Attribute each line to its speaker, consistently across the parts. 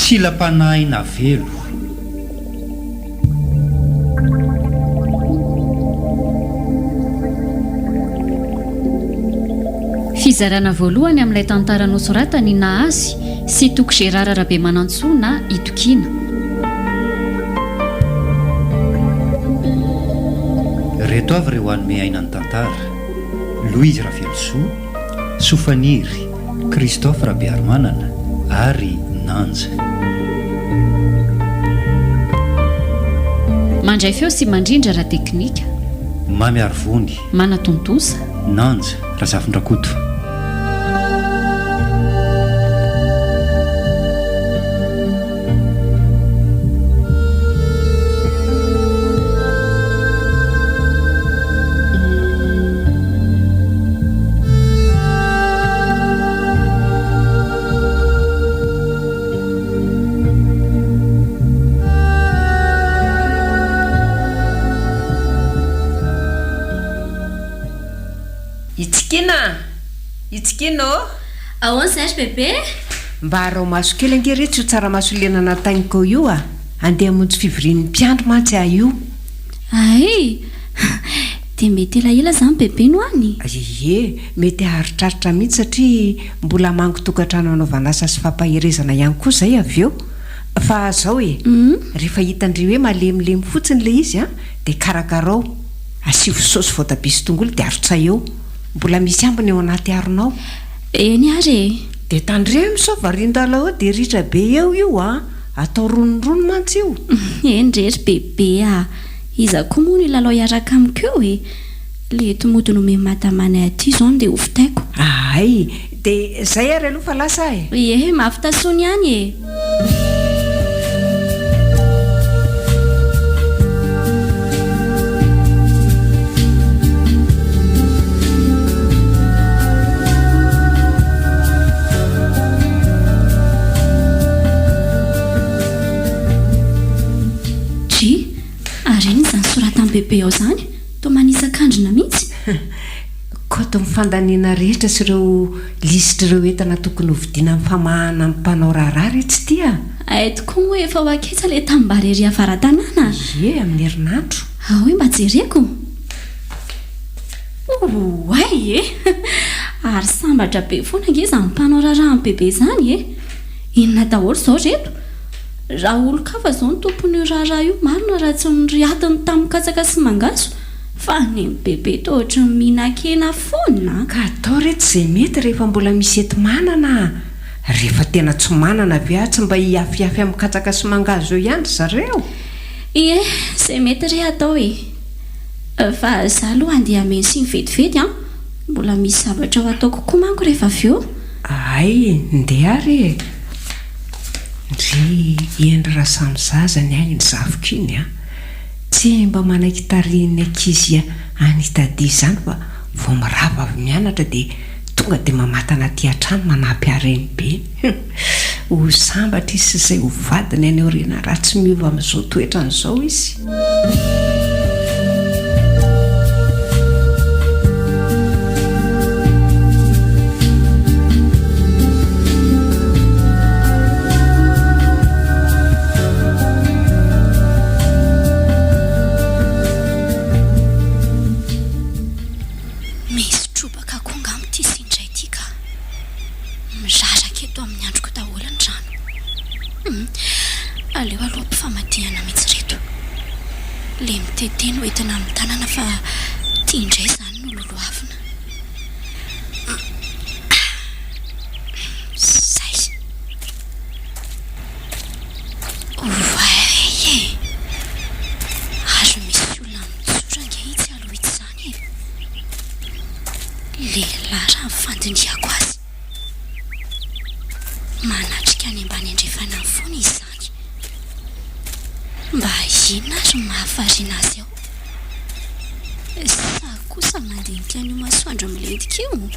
Speaker 1: silam-panahina velo.
Speaker 2: Fizarana voalohany amin'ilay tantara nosoratany na azy sy toko Gérard Arabe Manantsoa na Itokiana.
Speaker 1: Reto avy ireo hanome aina ny tantara: Louise Ravelsoa, Sofaniry, Christophe Rabearmanana ary Nanja.
Speaker 2: Mandray feo sy mandrindra raha teknika
Speaker 1: Mamy Arvony,
Speaker 2: Manatontosa,
Speaker 1: Nanja Razafindrakoto.
Speaker 3: Itsikina
Speaker 4: ahoana zash bebe?
Speaker 3: Mba arao maso kely angeretra io tsaramaso lenana tagniko io a. Andeha hamonjy fivorian'ny mpiandro mantsy aho io.
Speaker 4: Ay dia mety elaela zany bebe no any.
Speaker 3: Ie, mety haharitraritra mihitsy satria mbola mango tokantrano anaovana asa sy fampaherezana ihany koa zay avy eo. Fa zao rehefa hitandreo hoe malemilemy fotsiny le izy a, dia karakarao asivo saosy voatabia sy tongolo dia arotsay eo. Mbola misy ambiny eo anaty aronao.
Speaker 4: Eny ary.
Speaker 3: Dia tandreo misova rindala eo dia ritra be eo io a. Atao ronorono mantsy io.
Speaker 4: Eny rery bebe a. Iza koa moa ny lalao hiaraka amiko eo le tomody nome matamana aty zao dia ovitaiko.
Speaker 3: Ay, dia zay ary aloha fa lasa
Speaker 4: Ie, mafitasony ihany bebe ao zany to manisakandrina mihitsy.
Speaker 3: Koto mifandaniana rehetra sy ireo lisitra ireo entana tokony hovidiana amin'ny famahana amin'ny mpanao raharaha tsy tia.
Speaker 4: Ay tokoa moa efa waketsa le tambary ery avaran-tanàna.
Speaker 3: Ie, amin'ny herinandro.
Speaker 4: Hoe mba jereko. Ay ary sambatra be foana nge zany mpanao raharaha amin'ny bebe zany inona daholo zao reto. Raha olo-kafa zao ny tompony raharaha io marina raha tsy niriatiny tamin'ny katsaka sy mangaso fa ny bebe to ohatra ny mihinan-kena foana.
Speaker 3: Ka atao reto izay mety rehefa mbola misy ety manana. Rehefa tena tsy manana avy tsy mba hiafiafy amin'ny katsaka sy mangaso eo ihany zareo.
Speaker 4: Ie, izay mety re atao fa za aloha andeha hameno sy mivetivety mbola misy zavatra ho atao kokoa manko rehefa avy eo.
Speaker 3: Ay, ndeha ary ndry endry raha samy zaza ny any ny zavoko iny tsy mba manakitarian'ny ankizy anitadia izany fa vao mirava avy mianatra dia tonga dia mamatana aty an-trano manampy hareny be. Ho sambatra izy izay ho vadiny any aoriana raha tsy miova amin'izao toetran'izao izy.
Speaker 4: Aleo aloha mpifamadihana mihitsy reto. Le miteteno entina amin'ny tanana fa tia indray izany no loloavina. Zay. Ary misy olona mijoro ange itsy aloha itsy izany lehilahy raha mifandiniako azy. Manatrika any ambany andrefana amin'ny foana izy izany. Mba inona ary mahavarina azy ao? Sa kosa mandinika an'io masoandro milentika io?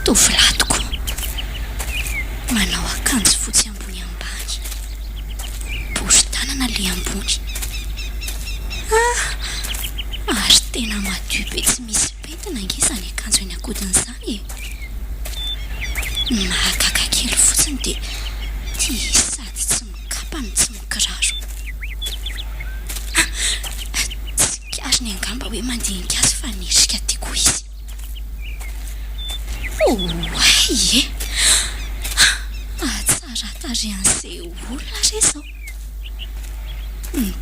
Speaker 4: Tovolahy tokoa. Manao akanjo fotsy ambony ambany. Bory tanana le ambony. Ary tena madio be tsy misy pentina nge izany akanjo eny ankodin'izany mariny angamba hoe mandinika azy fa nirika tiako izy. Oye tsara tary an'izay olona re zao.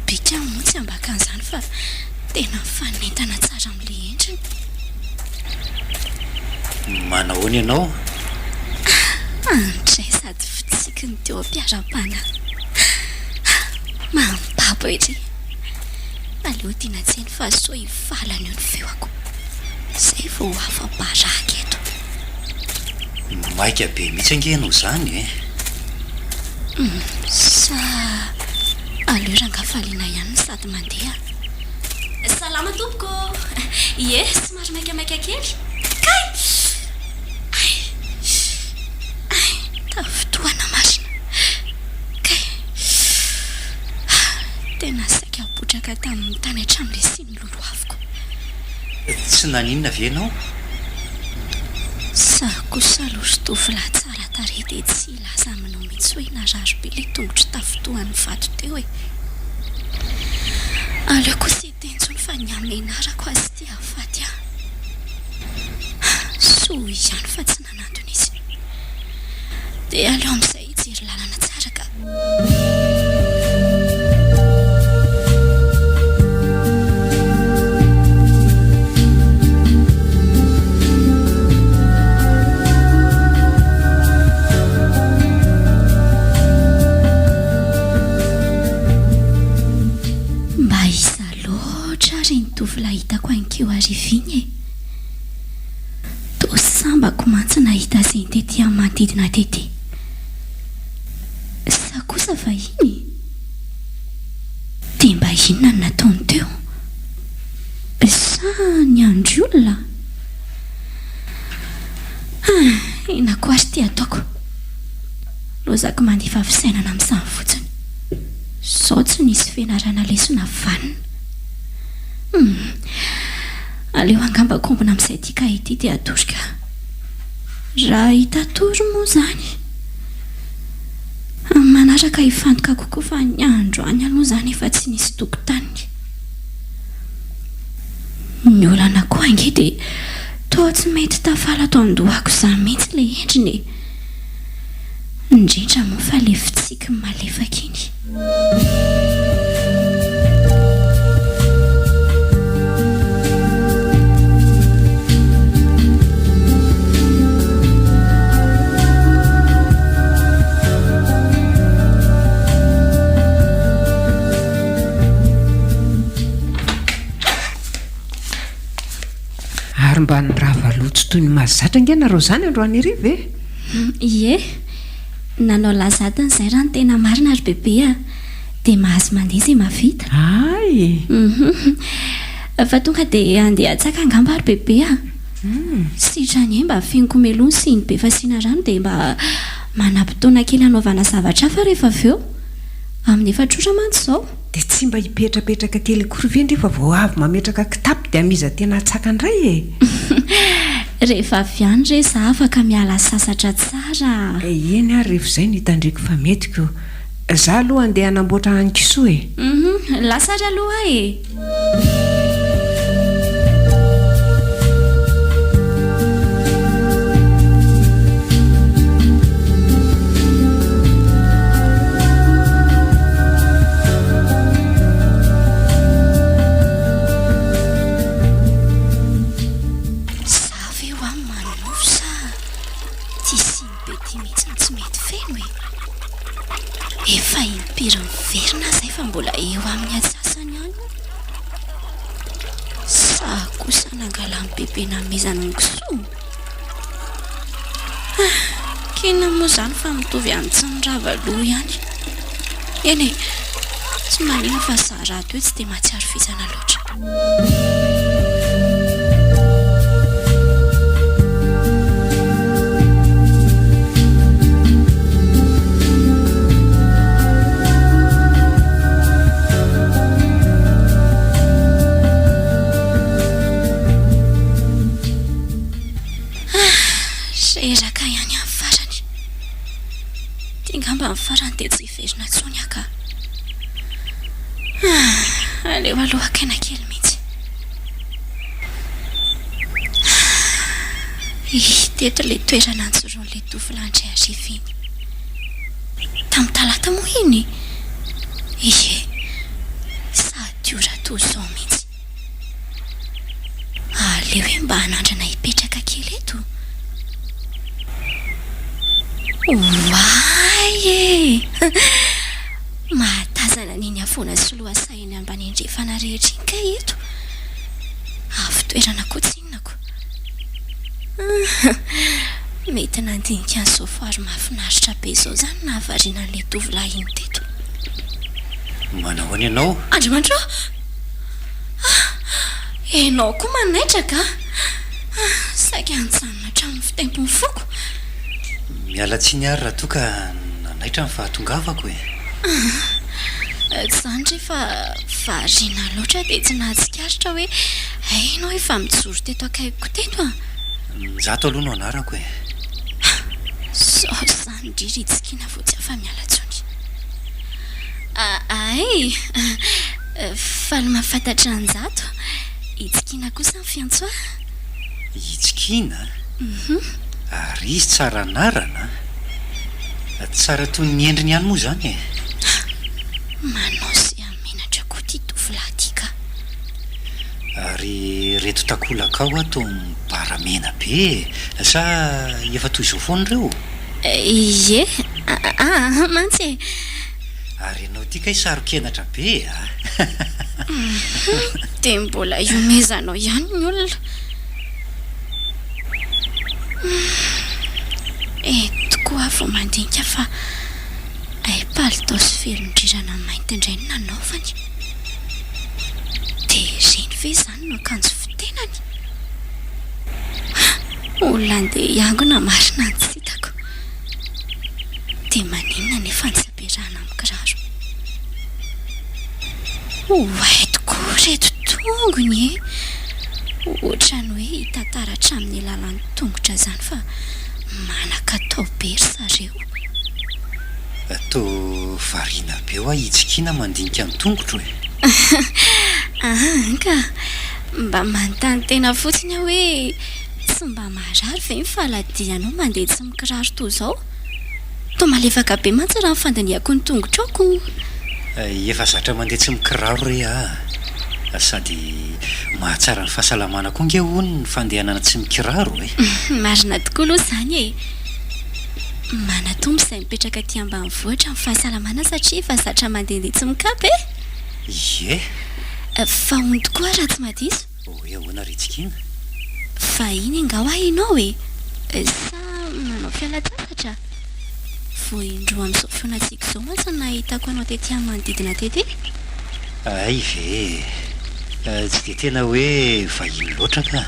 Speaker 4: Bika montsy ambaka an'izany fa tena fanentana tsara amin'le endriny.
Speaker 1: Manahoana ianao?
Speaker 4: Andray sady fitsikiny teo am-piara-pana. Mampabo ery. Aleo tiana tseny fa soa hivalana eo ny feoako. Zay vao afa-baraka eto.
Speaker 1: Maika be mihitsy angenao zany e.
Speaker 4: Sa aleo rangafaliana ihany sady mandeha. Salama tompoko. Ie, somary maikamaika kely. Kay! Tafotoana marina. Kay! Tena saika botraka tamin'ny tany hatramin'ilay siny lolohaviko.
Speaker 1: Tsy naninona ve ianao?
Speaker 4: Kosa loso tovolahy tsara tarehy dia tsy laza aminao mihitsy hoe narary be ilay tongotry tafotohan'ny vato teo e. Aleoko sy tentsony fa ny amenarako azy ty afaty aho. Soa ihany fa tsy nanantona izy. Dia aleo amin'izay hijery lalana tsara ka. Tovolahy hitako ankeo ariviny e. To sambako mantsy nahita izay tetỳ amin'ny manodidina tetỳ. Sa kosa vahiny? Dia mba inona no nataony teo? Sa ny andry olona? Ina ko ary ty ataoko. Lozako mandefa fisainana amin'izany fotsiny. Sao tsy nisy fianarana lesona vanina. Aleo angamba kombona amin'izay tika ity dia atorika. Raha hita tory moa zany. Manaraka hifantoka kokoa fa ny andro any aloha zany efa tsy nisy tokotany. Ny olana koa ange dia toa tsy mety tafala ato andohako izany mihitsy ilay endriny. Indrindra moa fa ilay fitsiky malefaka iny.
Speaker 3: Ary mba ny ravalotsy toy ny mazatra ingenareo zany androany ariva e?
Speaker 4: Ie, nanao lazadiny izay raha ny tena marina ary bebe dia mahazo mandeha izay mavita.
Speaker 3: Ay!
Speaker 4: Fa tonga dia andeha atsaka angamba ary bebe sitrany mba afianko melony sy ny be fasiana rano dia mba manam-potoana kely anaovana zavatra hafa rehefa avy eo amin'ny efatr'ora mantsy izao.
Speaker 3: Dia tsy mba hipetrapetraka kely akory ve ndrefa vao avy mametraka kitapo dia amiza tena atsaka indray e.
Speaker 4: Rehefa avy any re za afaka miala sasatra tsara.
Speaker 3: Eny ary rehefa izay nitandriko fa metiko. Za aloha andeha hanamboatra hankisoa e.
Speaker 4: Lasatra aloha e. Efa impiry miverina zay fa mbola eo amin'ny atsasany any. Sa kosa nangalany bebe namezana ny kisoa. Kina moa zany fa mitovy amin'ny tsy nirava-loha ihany. Eny e, tsy manino fa zarato hoe tsy dia mahatsiaro fizana loatra. Eraka ihany amin'ny farany. Tingamba amin'ny farany dia tsy hiverina tsony aka. Aleo aloha kaina kely mihitsy. teto ilay toerana antsoron'ilay tovolahy Andry tamin'ny talata moa iny. Ie, sady ora toy izao mihitsy. Aleo hoe mba hanandrana hipetraka kely eto. Oay e! Mahatazana niny afoana sy lohasainy ambany andrefana rehetra iny ka eto. Avy toerana kotsinako. Mety nandinika an'izao fary mahafinaritra be izao izany na havariana an'ilay tovolahy iny teto.
Speaker 1: Manao ianao?
Speaker 4: Andriamanitra! Ianao koa manaitraka? Saika antsanona hatramin'ny fitempony foko.
Speaker 1: Miala tsiny ary raha toa ka nanaitra ny fahatongavako e.
Speaker 4: Tsy izany rehefa variana loatra dia tsy nahatsikaritra hoe ianao efa mijoro teto akaikiko teto a.
Speaker 1: Zato aloha no anarako e.
Speaker 4: Sao izany indrindra hitsikina vao tsy afa miala tsony. Ay, faly mahafantatra anjato. Hitsikina kosa ny fiantsoa.
Speaker 1: Hitsikina? Ary izy tsara anarana. Tsara toy ny endriny ihany moa izany e.
Speaker 4: Manao izay amenatra koa ity tovolahy ity ka.
Speaker 1: Ary reto takolaka ao ato mibaramena be sa efa toy izao foana ireo?
Speaker 4: Ie, mantsy e.
Speaker 1: Ary ianao ity kay sarokenatra be a.
Speaker 4: Dia mbola iomezanao ihany ny olona. Eto koa vao mandinika fa palitao sy velondrirana mainty indray no nanaovany. Dia ireny ve izany no akanjo fitenany? Olona andeha iangona marina ny tsy hitako. Dia maninona nefa ny saberana amin'ny kiraro. Eto koa reto tongony e. Ohatrany hoe hitantaratra amin'ny alalan'ny tongotra izany fa manan-katao be ry zareo.
Speaker 1: Atao variana be hoa hitsikina mandinika ny tongotro e.
Speaker 4: Ka mba manontany tena fotsiny aho hoe tsy mba marary ve ny faladianao mandeha tsy mikiraro toy izao? Toa malefaka be mantsy raha nyfandiniako ny tongotra aoko.
Speaker 1: Efa zatra mandeha tsy mikiraro re sady mahatsara ny fahasalamana koa nge hono ny fandehanana tsy mikiraro e.
Speaker 4: Marina tokoa aloha izany e. Manatombo izay mipetraka aty ambanivohitra amin'ny fahasalamana satria efa zatra mandehandeha tsy mikapy e.
Speaker 1: Ie.
Speaker 4: Fa hono tokoa raha tsy madiso.
Speaker 1: Hoe ahoana ry hitsikina?
Speaker 4: Fa iny angao hainao e. Sa manao fialan-tsasatra? Vao indroa amin'izao foanantsika izao mantsy no nahitako anao tetỳ amin'ny manodidina tetỳ.
Speaker 1: Ay ve, tsy dia tena hoe vahiny loatra ka.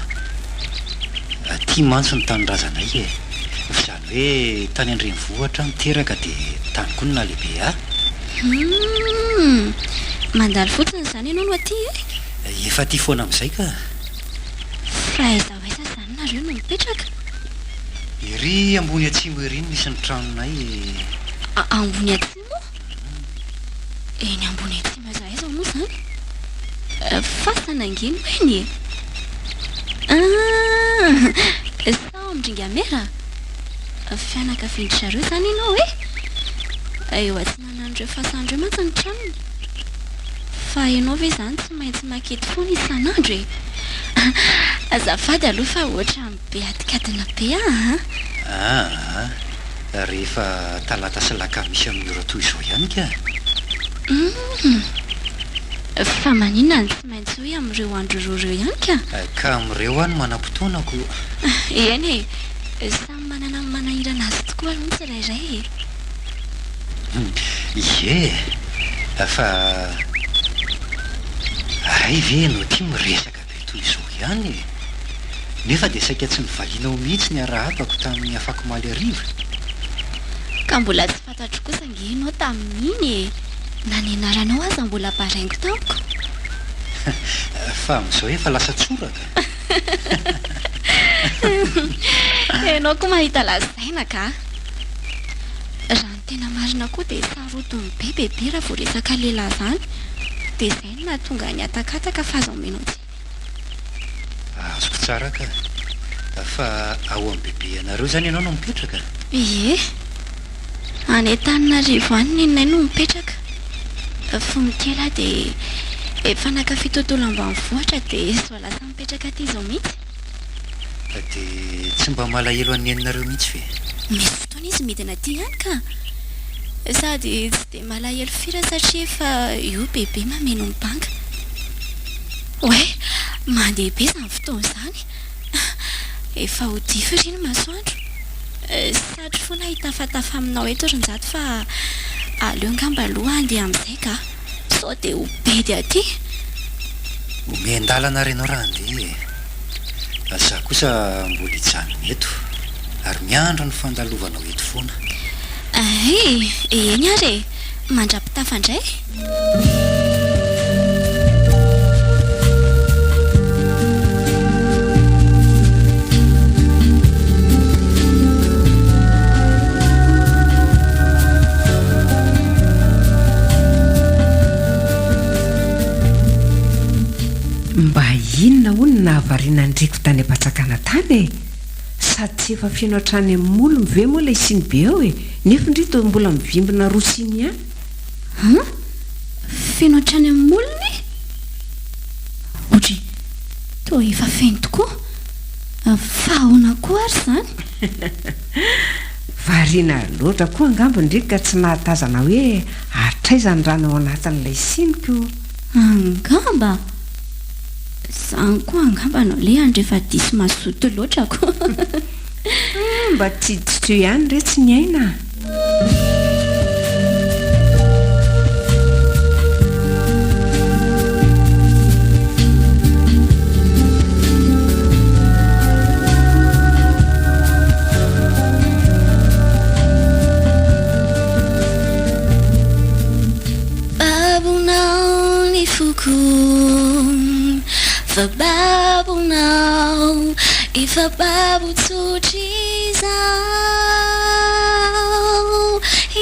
Speaker 1: Tia mantsy ny tanindrazanay e. Izany hoe tany andrenivohitra miteraka dia tany koa no nalehibe a.
Speaker 4: Mandalo fotsiny izany ianao no aty e.
Speaker 1: Efa tia foana amin'izay ka.
Speaker 4: Fa aiza ho aiza izany nareo no mipetraka?
Speaker 1: Iry ambony atsimo ery no misy ny tranonay.
Speaker 4: Ambony atsimo? Eny ambony atsimo aiza aiza moa izany? Fasana angeny hoeny e. Sao amindringa mera? Fianakavian'ny zareo izany ianao e? Eo atsinanan'ireo fasan'ireo mantsy ny tranony. Fa ianao ve izany tsy maintsy makety foana isan'andro e? Azafady aloha fa ohatra be atikadina be
Speaker 1: rehefa talata sy lakamisy amin'ny ora toy izao ihany ka.
Speaker 4: Fa maninona ny tsy maintsy hoe amin'ireo andro roa ireo ihany ka?
Speaker 1: Ka amin'ireo any manam-potoanako.
Speaker 4: Eny e, samy manana ny manahirana azy tokoa aloha ny tsirairay e.
Speaker 1: Ie, fa ay ve no tia miresaka be toy izao ihany e. Nefa dia saika tsy nivalinao mihitsy ny arahabako tamin'ny afako maly ariva.
Speaker 4: Ka mbola tsy fantatro kosa ngenao tamin'iny e. Na ny anaranao aza mbola baraingo tamiko.
Speaker 1: Fa amin'izao efa lasa tsoraka.
Speaker 4: Ianao koa mahita lazaina ka. Raha ny tena marina koa dia sarotony bebe raha vao resaka lehilahy izany. Dia izay no nahatonga ny atakataka fa azo omenao ty.
Speaker 1: Azoko tsara ka. fa ao amin'ny bebe anareo zany ianao no mipetraka.
Speaker 4: ie any tanina rivo any nenay no mipetraka fa mitela dia efa nakafi tontolo ambany vohatra dia zao lasa mipetraka aty izao mihitsy.
Speaker 1: Dia tsy mba malahelo anenareo mihitsy ve?
Speaker 4: misy fotoana izy midina aty hany ka sady tsy dia malahelo firy satria efa io bebe mameno mibanga. oe mandeha be izany fotoana izany efa ho dify ry ny masoandro satry foana hitafatafa aminao eto rinjato fa aleo ngamba aloha andeha amin'izay ka sao dia ho bedy aty.
Speaker 1: Omendalana renao raha andeha za kosa mbola hijanona eto ary miandro ny fandalovanao eto foana.
Speaker 4: Eny ary mandrapitafa indray.
Speaker 3: Mba inona hono nahavariana ndriko tany ampatsakana tany sady tsy efa fianao trany amin'ny molo mive moa ilay siny be ao nefa indrito mbola mivimbina rosiny ihany.
Speaker 4: Fianao trany amin'ny molony otry toa efa feno tokoa fa ahoana koa ary izany.
Speaker 3: Variana loatra koa angamba ndriko ka tsy nahatazana hoe atraizany rano ao anatin'ilay siniko.
Speaker 4: Angamba zany koa angamba nao le andrefa diso mazoto loatra koa.
Speaker 3: Mba tsiditro ihany re tsy ny aina.
Speaker 4: Babonao ny foko fa babonao efa babotsotry izao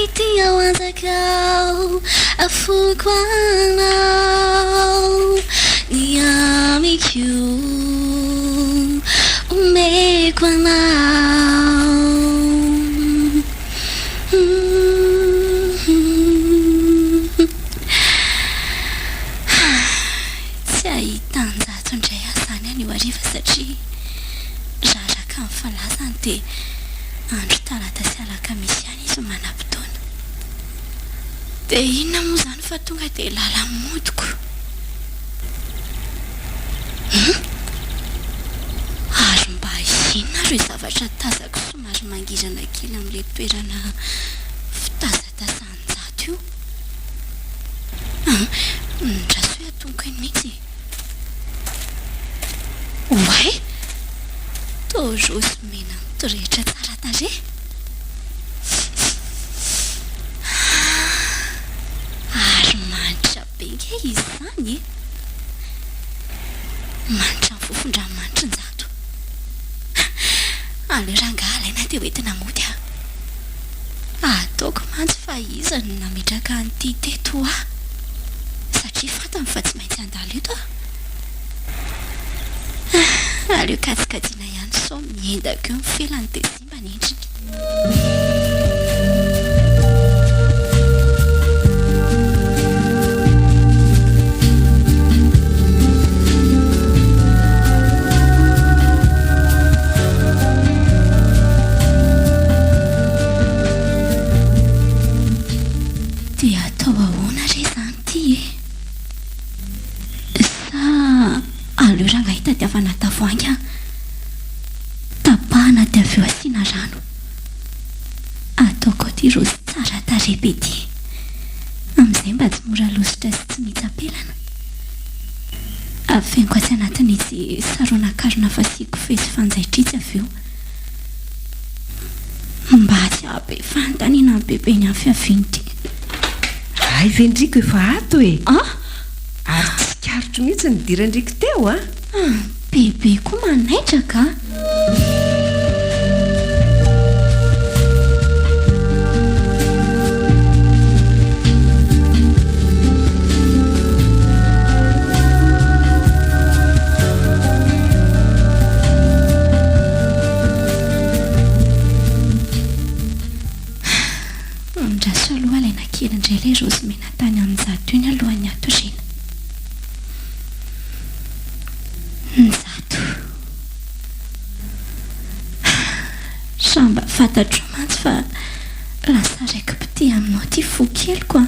Speaker 4: ity ao anjakao afoko anao ny amiko omeko anao. Tsy ahitan-jato indray azany any io hariva satria raraka amin'ny falazany dia andro talata sy alakamisy ihany izy manam-potoana. Dia inona moa izany fa tonga dia lala modiko. Ary mba inona ry zavatra tazako somary mangirana kely amin'ilay toerana fitazatazan-jato io. Ndraso hoe atonoko eny mihitsy. Oay toa rosy mena mitorehitra tsara tarehy. Ary manitra be ke izy izany manitra ny fofon-dranomanitra ny zato. Aleo rangaha alaina dia hoentina mody ataoko mantsy fa iza no nametraka an'ity teto satria fantany fa tsy maintsy andalo eto aleo katsikajina ihany sao miendako eo mifelany dia simba ny endriny. Dia atao ahoana re izany ity sa aleo ranga hitadiavana tavoahangy tapahana dia avy eo asiana rano ataoko ty rozy tsara tarehy be ty amin'izay mba tsy mora lositra sy tsy mitsapelana. Afeniko atsy anatin'izy saronan-karona fasiko fesy fanjaitry avy eo mba tsy abe fantaniana ny bebe ny afiaviany ty.
Speaker 3: Ay vendriko efa ato ary tsy karotro mihitsy ny dirandriko teo
Speaker 4: bebe koa manaitraka. mena tany amin'nzato iny alohan'ny atoriana. Nzato samba fantatro mantsy fa lasa raiki-pity aminao ty fo keliko a.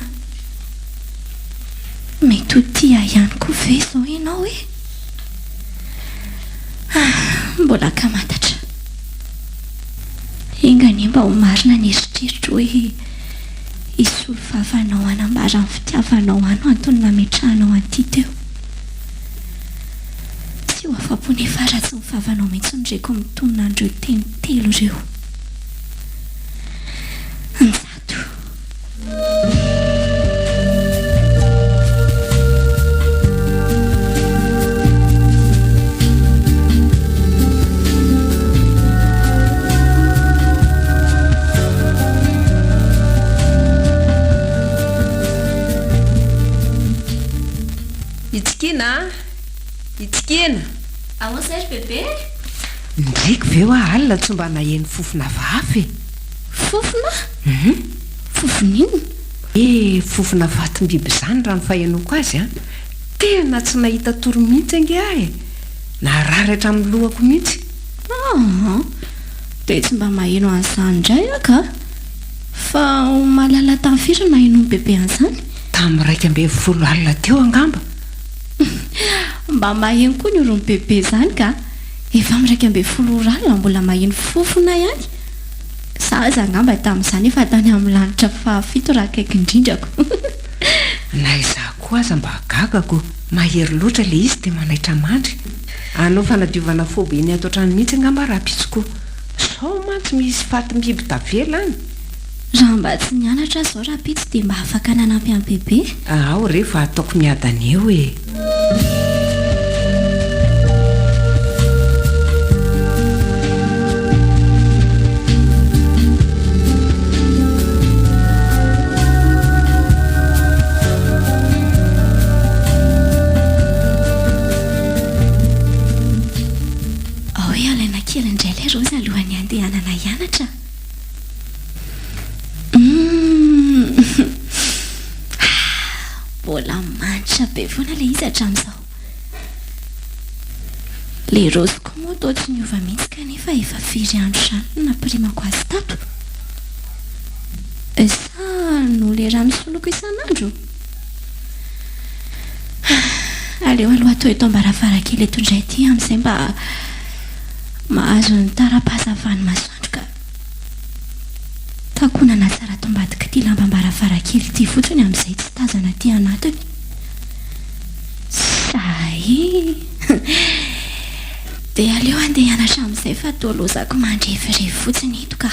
Speaker 4: mety ho tia ihany koa ve zao ianao hoe mbola kamantatra ingany mba ho marina ny eritreritro hoe isolo fahafanao anambara ny fitiavanao ano antony nametrahanao an'ity teo. tsy ho afa-pony faratsy ny fahafanao mihitsy ndraiko mitonona andreo teny telo ireo. Nzato
Speaker 3: itsikina
Speaker 4: aosary bebe
Speaker 3: ndraiky ve hoa alina tsy mba naheny fofona vafy
Speaker 4: fofona fofon'inona
Speaker 3: fofona vatim-biby zany raha ny fahenoko azy a tena tsy nahita toro mihitsy ange ahy nararatra amin'ny lohako mihitsy.
Speaker 4: de tsy mba maheno an'izany indray aka fa malala tamin'ny firy maheno bebe an'izany
Speaker 3: tamin'ny 2 alina teo angamba.
Speaker 4: mba maheno koa ny oro ny bebe zany ka efa amin'ny 2 alina mbola maheno fofona ihany. Zaza angamba tamin'izany efa tany amin'ny lanitra fahafito raha akaiky indrindrako.
Speaker 3: na izaho koa aza mba agagako mahery loatra le izy dia manaitra mandry anao fanadiovana fobe iny ato an-trano mihitsy angamba raha pitsikoa sao mantsy misy fatim-biby tavela any.
Speaker 4: raha mba tsy nianatra zao raha pitsy dia mba afaka nanampy amin'ny bebe.
Speaker 3: ao rehefa ataoko miadana eo e.
Speaker 4: rozy alohan'ny andehanana hianatra. Mbola manitra be foana le izy hatramin'izao. Le rozy koa moa toa tsy niova mihitsy kanefa efa firy andro sany nampirimako azy tato. Sa no le rano soloko isan'andro. Aleo aloha atao eto ambaravarakely eto indray ity amin'izay mba mahazo ny tara-pahazavany masoandro ka takonana tsara tombadika ty lamba ambaravarakely ty fotsiny amin'izay tsy tazana ty anatiny. Say dia aleo andeha hianatra amin'izay fa toa lozako mandrevy fotsiny eto ka.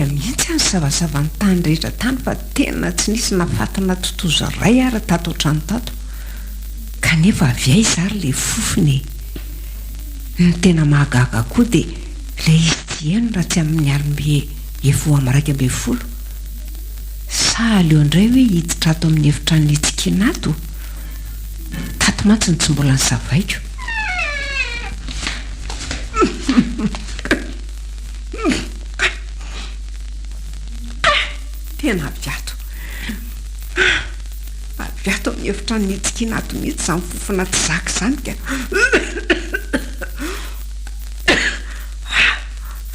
Speaker 3: mihitsy any savasavany tany rehetra tany fa tena tsy nisy nafatana totozo ray ary tato otrano tato kanefa avy ay zary le fofony ny tena mahagaga koa dia le izy tsy eno raha tsy amin'ny alimbe evo amin'ny 2 sa aleo indray hoe hiditra ato amin'ny efitra ny itsikinato tato mantsy ny tsy mbola ny savaiko. tena aviato amin'ny efitra ny itsikinato mihitsy izany fofona tsy zaka izany ka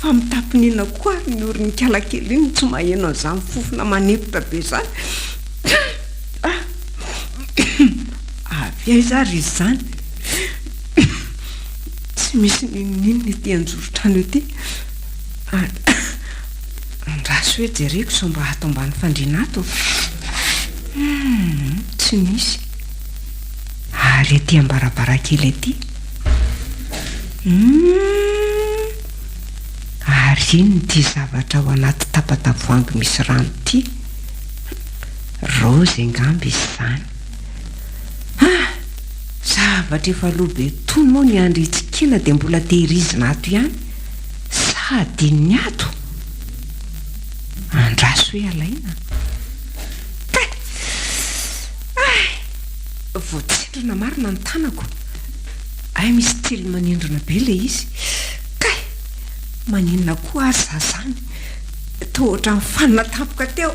Speaker 3: fa mitapinina koa ary ny oriny kalakely iny tsy maheno an'izany fofona manepotra be izany. avy ay zary izy izany tsy misy ninonino ety anjorotrano ety raso hoe jereko so mba ato ambany fandrinato tsy misy ary ety ambarabarakely ety ary iny ty zavatra ao anaty tapatavoangy misy rano ty rozy angamba izy izany. Zavatra efa loabe tony moa ny andro itsikina dia mbola tehirizina ato ihany sady ny ato tsy hoe alaina voatsendrana marina ny tanako ay misy tily manindrona be le izy kay maninona koa azy zazany tohatra mifanina tampoka teo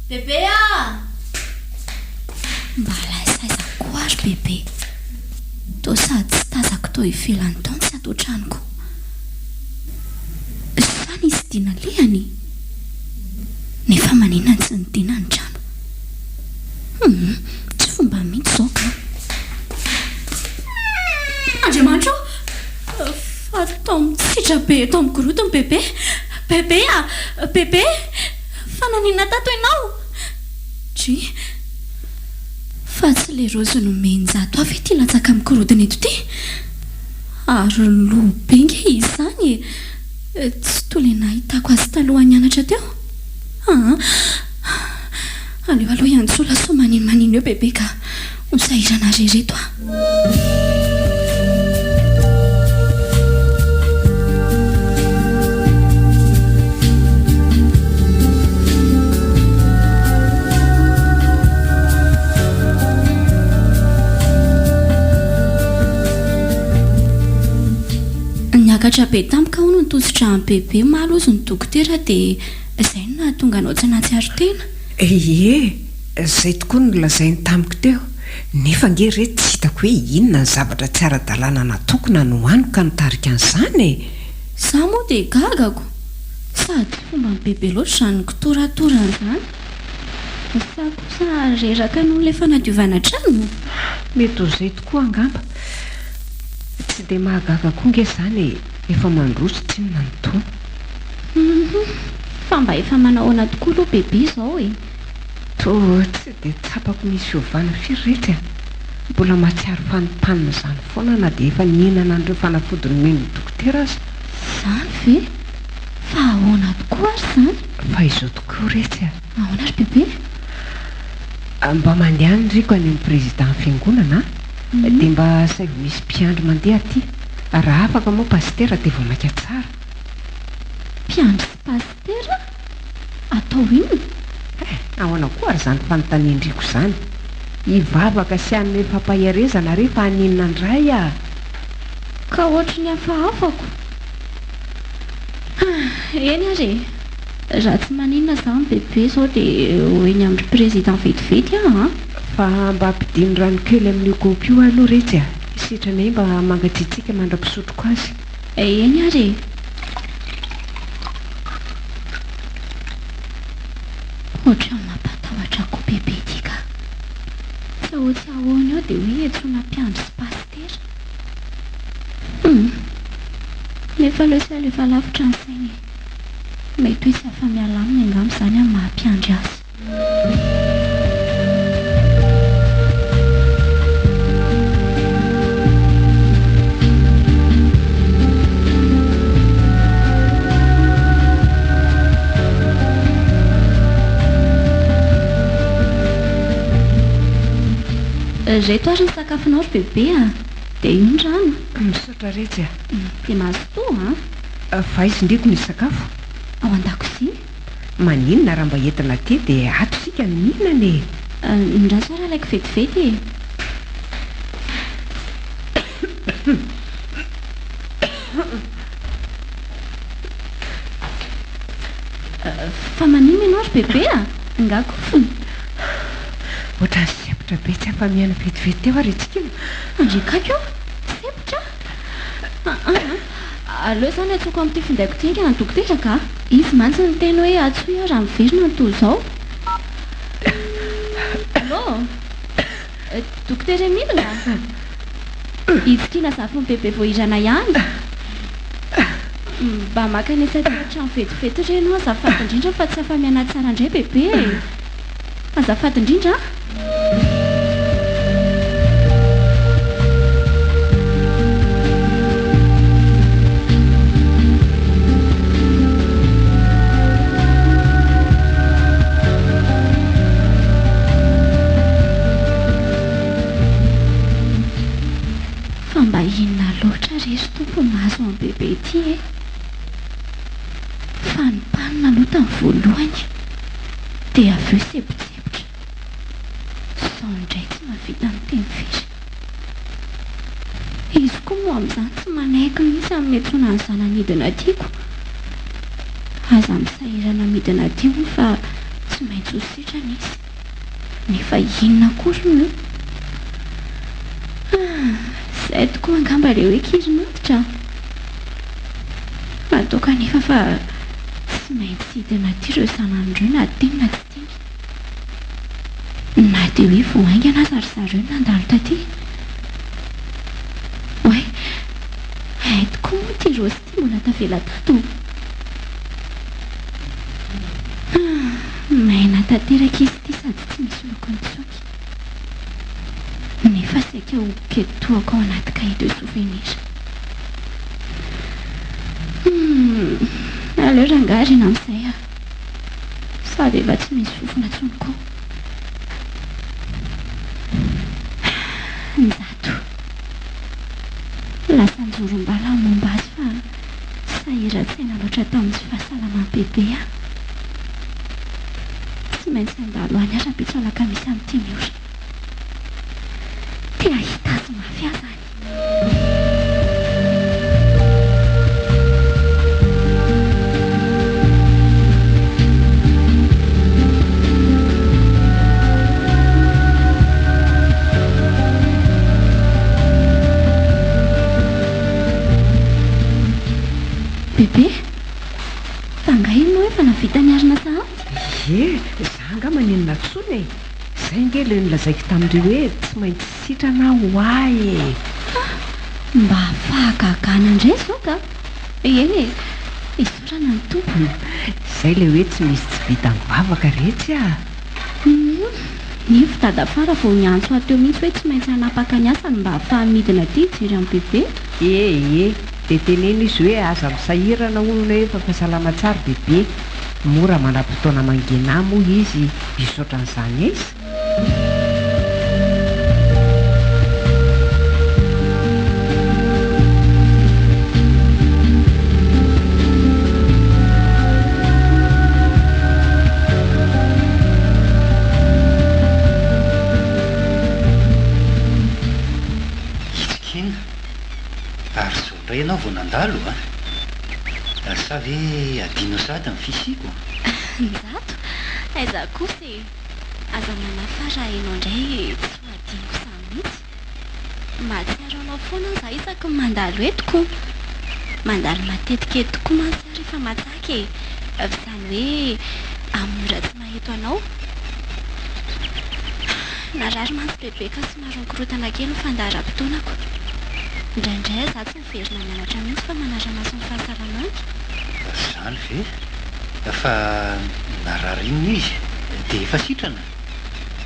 Speaker 4: bebe a mba laisaiza koa ary bebe to sady tsy tazako to ivelany taony tsy atao tranoko zany izy dina lehany nefa manina ny tsy nydina ny trano tsy fomba mihitsy zao ka andriamanitro fa tao mitsitra be tao mikorotony bebe bebe a bebe fa nanina tato ianao tsy fa tsy le rozy no menjato avy ty latsaka mikorodina eto ty ary lobenga izy zany tsy tole nahitako azy taloha nianatra teo aleo aloha iantsola so manino eo bebe ka hosahirana rereto a niakatra be tampoka hono nitositra amin'ny bebe malo ozy ny dokotera dia izay no nahatonga anao tsy nahatsiaro tena
Speaker 3: zay tokoa no lazainy tamiko teo nefa nge reto tsy hitako hoe inona ny zavatra tsy ara-dalàna natokona no haniko ka nitarika an'izany
Speaker 4: za moa dia gagako sady fomba ny bebe loatra izany kitoratorana izany sa kosa reraka noho ilay fanadiovana trano
Speaker 3: mety ho zay tokoa angamba tsy dia mahagaga koa nge zany efa mandroso tsy nona ny toa
Speaker 4: fa mba efa manahoana tokoa aloha bebe izao
Speaker 3: to tsy dia tsapako misy ovana firy rehetra mbola mahatsiaro fanimpanina izany foana na dia efa nihinana an'ireo fanafodiny meno dokotera azy
Speaker 4: zany ve fa ahoana tokoa ary zany
Speaker 3: fa izao tokoa rehetra
Speaker 4: ahoana ary bebe
Speaker 3: mba mandeha ny riko any amin'ny président fiangonana dia mba saivo misy mpiandro mandeha aty raha afaka moa pastera dia vao maika tsara
Speaker 4: mpiandro sy pastera atao inona
Speaker 3: ahoana koa ary zany fanontaniandriko izany hivavaka sy anome fampahiarezana rehefa haninona andray a
Speaker 4: ka ohatra ny hafaafako eny ary raha tsy maninona zany bebe zao dia hoeny amin'ny président vetivety
Speaker 3: fa mba ampidiny rano kely amin'ny kopio aloha rehetra sitrana mba mangatsitsika mandra-pisotroko azy
Speaker 4: eny ary ohatra mampatahotra koa bebe ty ka tsy ahotsy ahoana eo dia hoe etsona mpiandro sy pastera nefa losa lefa lavitra ny sainy mety hoe tsy afa mialamina angamy izany amin'ny mahampiandry azy reto ary ny sakafonao ry bebe dia io ny rano
Speaker 3: misaotra rehetra
Speaker 4: dia mazotoa
Speaker 3: fa izy ndreko ny sakafo
Speaker 4: ao an-dakozia
Speaker 3: maninona raha mba entina ty dia ato sika ny mihinana
Speaker 4: ndraso raha laiko vetivety fa manino ianao ry bebe ngakofony
Speaker 3: ohatra ny sepotra be tsy ampamiana vetivety teo ary etsika io
Speaker 4: andrekako sepotra aleo zany atsoko amin'ity findaiko ty ngy na dokotera ka izy mantsy ny teny hoe atsoy raha miverina ny toy izao allo dokotera emilina itsikina zafy ny bebe voahirana ihany mba maka ny asatrano vetivety reno azafady indrindra fa tsy afamiana tsara indray bebe azafady indrindra fa mba inona loatra rery tompo mahazo amin'ny bebe ity e fa nypanina aloha tamin'ny voalohany dia avy eo sebotsebotra sao indray tsy mavita ny teny firy izy koa moa amin'izany tsy manaiky mihitsy amin'ny entrona ny zananidina tiako aza misahirana midina tio fa tsy maintsy ho sitrana izy nefa inona kory io izay tokoa angamba le hoe kirinatitra natao kanefa fa tsy maintsy hidina ty ireo sanan'ireo na teny na tsy teny na dia hoe voaingana aza ry zareo nandalo taty oe ay tokoa moa ty rosy ty mbola tavela tato maina tanteraka izy ty sady tsy misy lokony tsoky nefa saika ho ketoako ao anaty cahier de souvenir aleo rangary ena amin'izay a sady efa tsy misy fofona tsony koa njato lasa njorombala momba azy fa sahira-tsaina loatra tamin'ny fahasalaman'ny bebe a tsy maintsy andalo any ara-bitsolaka misy amin'ity miora tia hita azy mafiazany bebe fangainao efa navita ny arina sahady
Speaker 3: zanga manenina tsony e zay ngely nylazaiko tamin'ireo hoe tsy maintsy sitrana ho ay e
Speaker 4: mba fahagagana indray zao ka eny e isorana ny tompo
Speaker 3: izay le hoe tsy misy tsy vita mivavaka rehetra a
Speaker 4: ny fitadafara vao niantso ateo mihitsy hoe tsy maintsy hanapaka ny asany mba hafahamidina ty ijery amin'ny bebe
Speaker 3: dia tenena izy hoe aza misahirana olona efa fahasalama tsara bebe mora manam-potoana mangena moa izy isotra n'izany izy
Speaker 1: ary ianao vao nandalo a sa ve adino sady amin'ny fisiko
Speaker 4: njato aiza kosa aza manafara hainao indray tsy hoadiniko sany mihitsy mahatsiaro anao foana za isaky ny mandalo etoko mandalo matetika etoko mantsy rehefa matsaky izany hoe amin'ny ora tsy maheto anao narary mantsy bebe ka sy maronkorotana kely nyfandaharam-potoanako indraindray za tsy miverina mianatra mihitsy fa manara-maso ny fahasalamana
Speaker 1: zany ve fa narary inona izy dia efa sitrana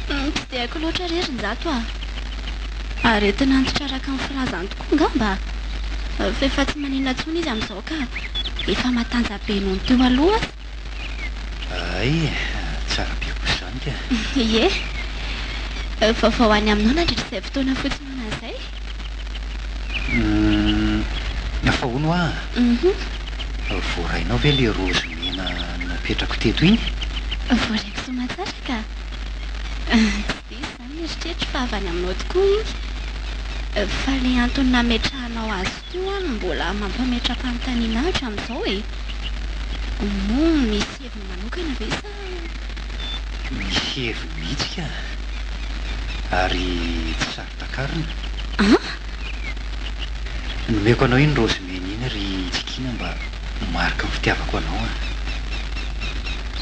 Speaker 4: tsy dia haiko loatra rery njato ary entina antotraraka ny filazany tokoa ngamba fa efa tsy maninona tsony izy amin'izao ka efa matanja be noho ny teo aloha
Speaker 1: ay tsara be koa izany tia
Speaker 4: ie vaovao any aminao nandritra izay fotoana fotsiny an'izay
Speaker 1: fa hono voarainao ve le rozy mena napetrako teto iny
Speaker 4: voaraiko somatsara ka tsy izy zany eritreritry fa avy any aminao tokoa iny fa le antony nametrahanao azy teo no mbola mampametra-panontaniana ahatra amin'izao mo misy heviny manokana ve sa
Speaker 1: misy heviny mihitsy ka ary tsy saritakarina nomeko anao iny rozy mena iny ry tsikina mba marika ny fitiavako anao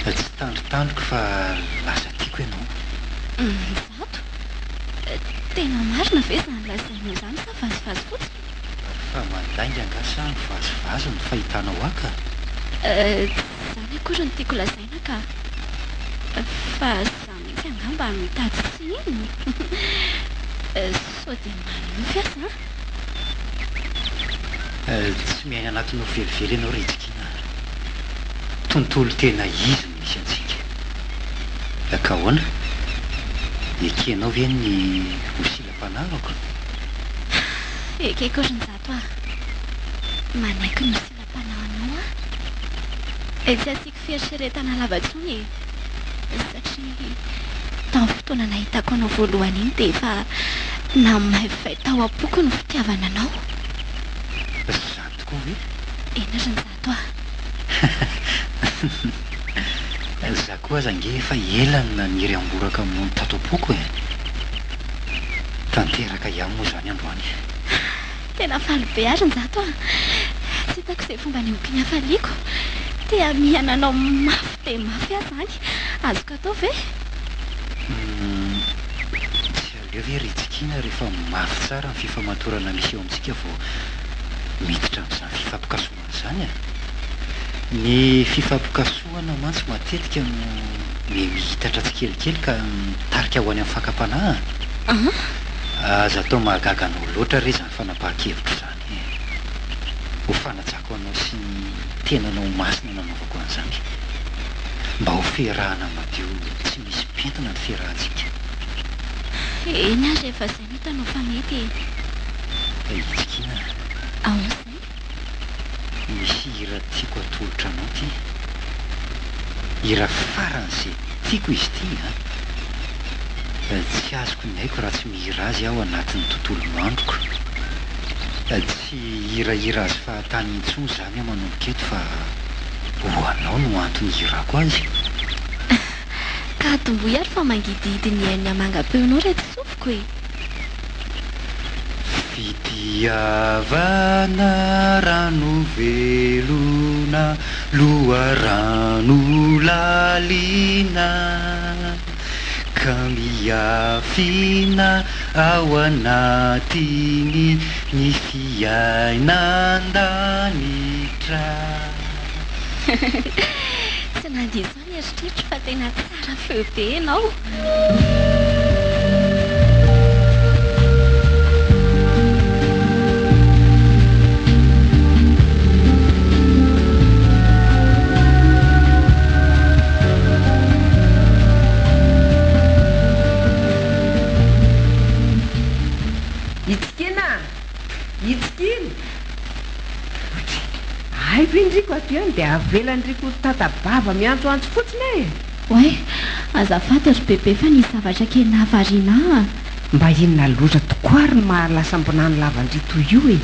Speaker 1: tsy tandrotandroko fa lasa tiako ianao
Speaker 4: zato tena marina ve zany lazainao zany sa vazivazy fotsiny
Speaker 1: fa mandainga angasa ny vazivazy ny fahitanao aka
Speaker 4: zany akory ny tiako lazaina ka fa za mihitsy angamba mitady tsy iny sao dia manino fiasa
Speaker 1: tsy miaina anatinao velively ianao retsikina tontolo tena izy no misy antsika ka hoana ekenao ve ny hosilam-panarako
Speaker 4: Ekekorinzato manaiky no silam-panaonao tsy asiako fieritreretana lavatsony satria tamin'ny fotoana nahitako anao voalohany iny dia efa namaivay tao am-poko ny fitiavana anao.
Speaker 1: Zany tokoa ve?
Speaker 4: Ena Rinzato
Speaker 1: za koa aza nge efa elany naniry amboraka amin'ny tato am-poko tanteraka ihany moa zany androany.
Speaker 4: Tena faly be ary Rinzato tsy hitako izay fomba ny ompiana faliako dia mihana anao mafy dia mafy ahy zany. Azoko atao ve?
Speaker 1: Tsy aleo ve ritsikina rehefa mafy tsara ny fifamatorana misy eo amintsika vao miditra amin'izany fifampikasoana zany ny fifampikasoana mantsy matetika no mihitatra tsikelikely ka mitarika ho any amin'ny fakam-panahy. Aza atao mahagaga anao loatra re zany fanapahan-kevitro zany ho fanatsako anao sy ny tenanao masina nanaovako an'izany mba ho fiarahana madio tsy misy pentina ny fiarahantsika.
Speaker 4: Eny azy rehefa izay no hitanao fa mety
Speaker 1: itsikina
Speaker 4: aozay
Speaker 1: misy hira tiako atolotra anao ty hira faran'izay tiako izy ty tsy azoko ny haiko raha tsy mihira azy aho anatin'ny tontolo androko. Tsy hirahira azy fahatany intsony zany aho manomboka eto fa ho anao no antony hirako azy.
Speaker 4: Ka tomboy ary fa mangidihidy ny hain'ny amangapeonao reto sofiko e.
Speaker 1: Fitiavana rano velona loharano lalina ka miafina ao anatiny ny fiainandanitra.
Speaker 4: Tsy nandiso any eritreritro fa tena tsara feo be ianao.
Speaker 3: Itsikiny haiko indriko ato eny dia avelandriko tatabava miantsoantso fotsiny e.
Speaker 4: Oe azafady ry bebe fa nisy zavatra kely nahavariana.
Speaker 3: Mba inona loatra tokoa ary ny mahalasa mbonany lavandrito io e.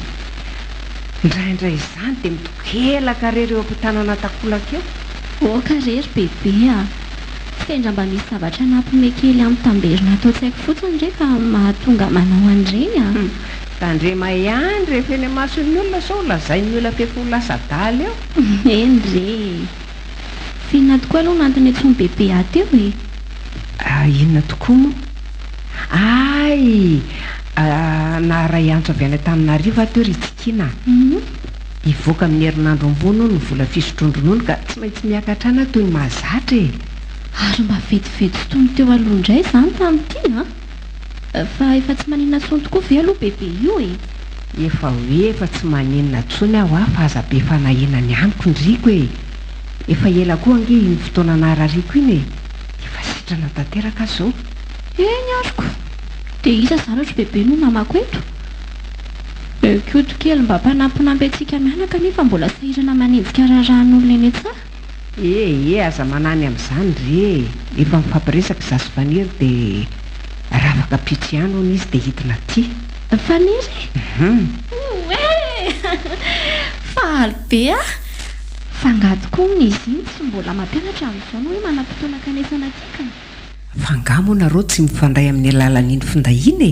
Speaker 3: Indraindray izany dia mitokelaka rery eo ampitanana takolaka eo.
Speaker 4: Oka rery bebe tendra mba misy zavatra nampome kely amin'ny tamberina atao tsy haiko fotsiny rehefa mahatonga manao an'ireny
Speaker 3: tandrema ihany rehefa eny mason'ny olona sao lazain'ny olona fefa ho lasa daly eo.
Speaker 4: Eny re finona tokoa aloha nantony antsony bebe aty eo e.
Speaker 3: Inona tokoa moa? Ay naharay antso avy any Antananarivo ato Ritsikina. Hivoaka amin'ny herinandro ambony no vola fisotrondronono ka tsy maintsy miakatrana toy ny mahazatra e.
Speaker 4: Ary mba vetivety fotoana teo aloha indray zany tamin'ity fa efa tsy maninona tsony tokoa ve aloha bebe io e.
Speaker 3: Efa hoe efa tsy maninona tsony aho fa aza be fanahinany aniko indriko e. Efa ela koa ange iny fotoana naharariko iny e. Efa sitrana tanteraka zao.
Speaker 4: Eny ariko dia iza zany ohatra bebe no namako eto. Koto kely mba mpanampinamby antsika mianaka nefa mbola sahirana manenjika raharan'olona eny tsara.
Speaker 3: Aza manany amin'izany re efa mifampiresaka za sy Faniry dia raha afaka pitsy ihany hono izy dia hitina aty.
Speaker 4: Faniry? Faly be fangady koa izy iny tsy mbola mampianatra amin'izao no hoe manam-potoana kanesana tikany.
Speaker 3: Fangamo nareo tsy mifandray amin'ny alalan'iny findahiny e.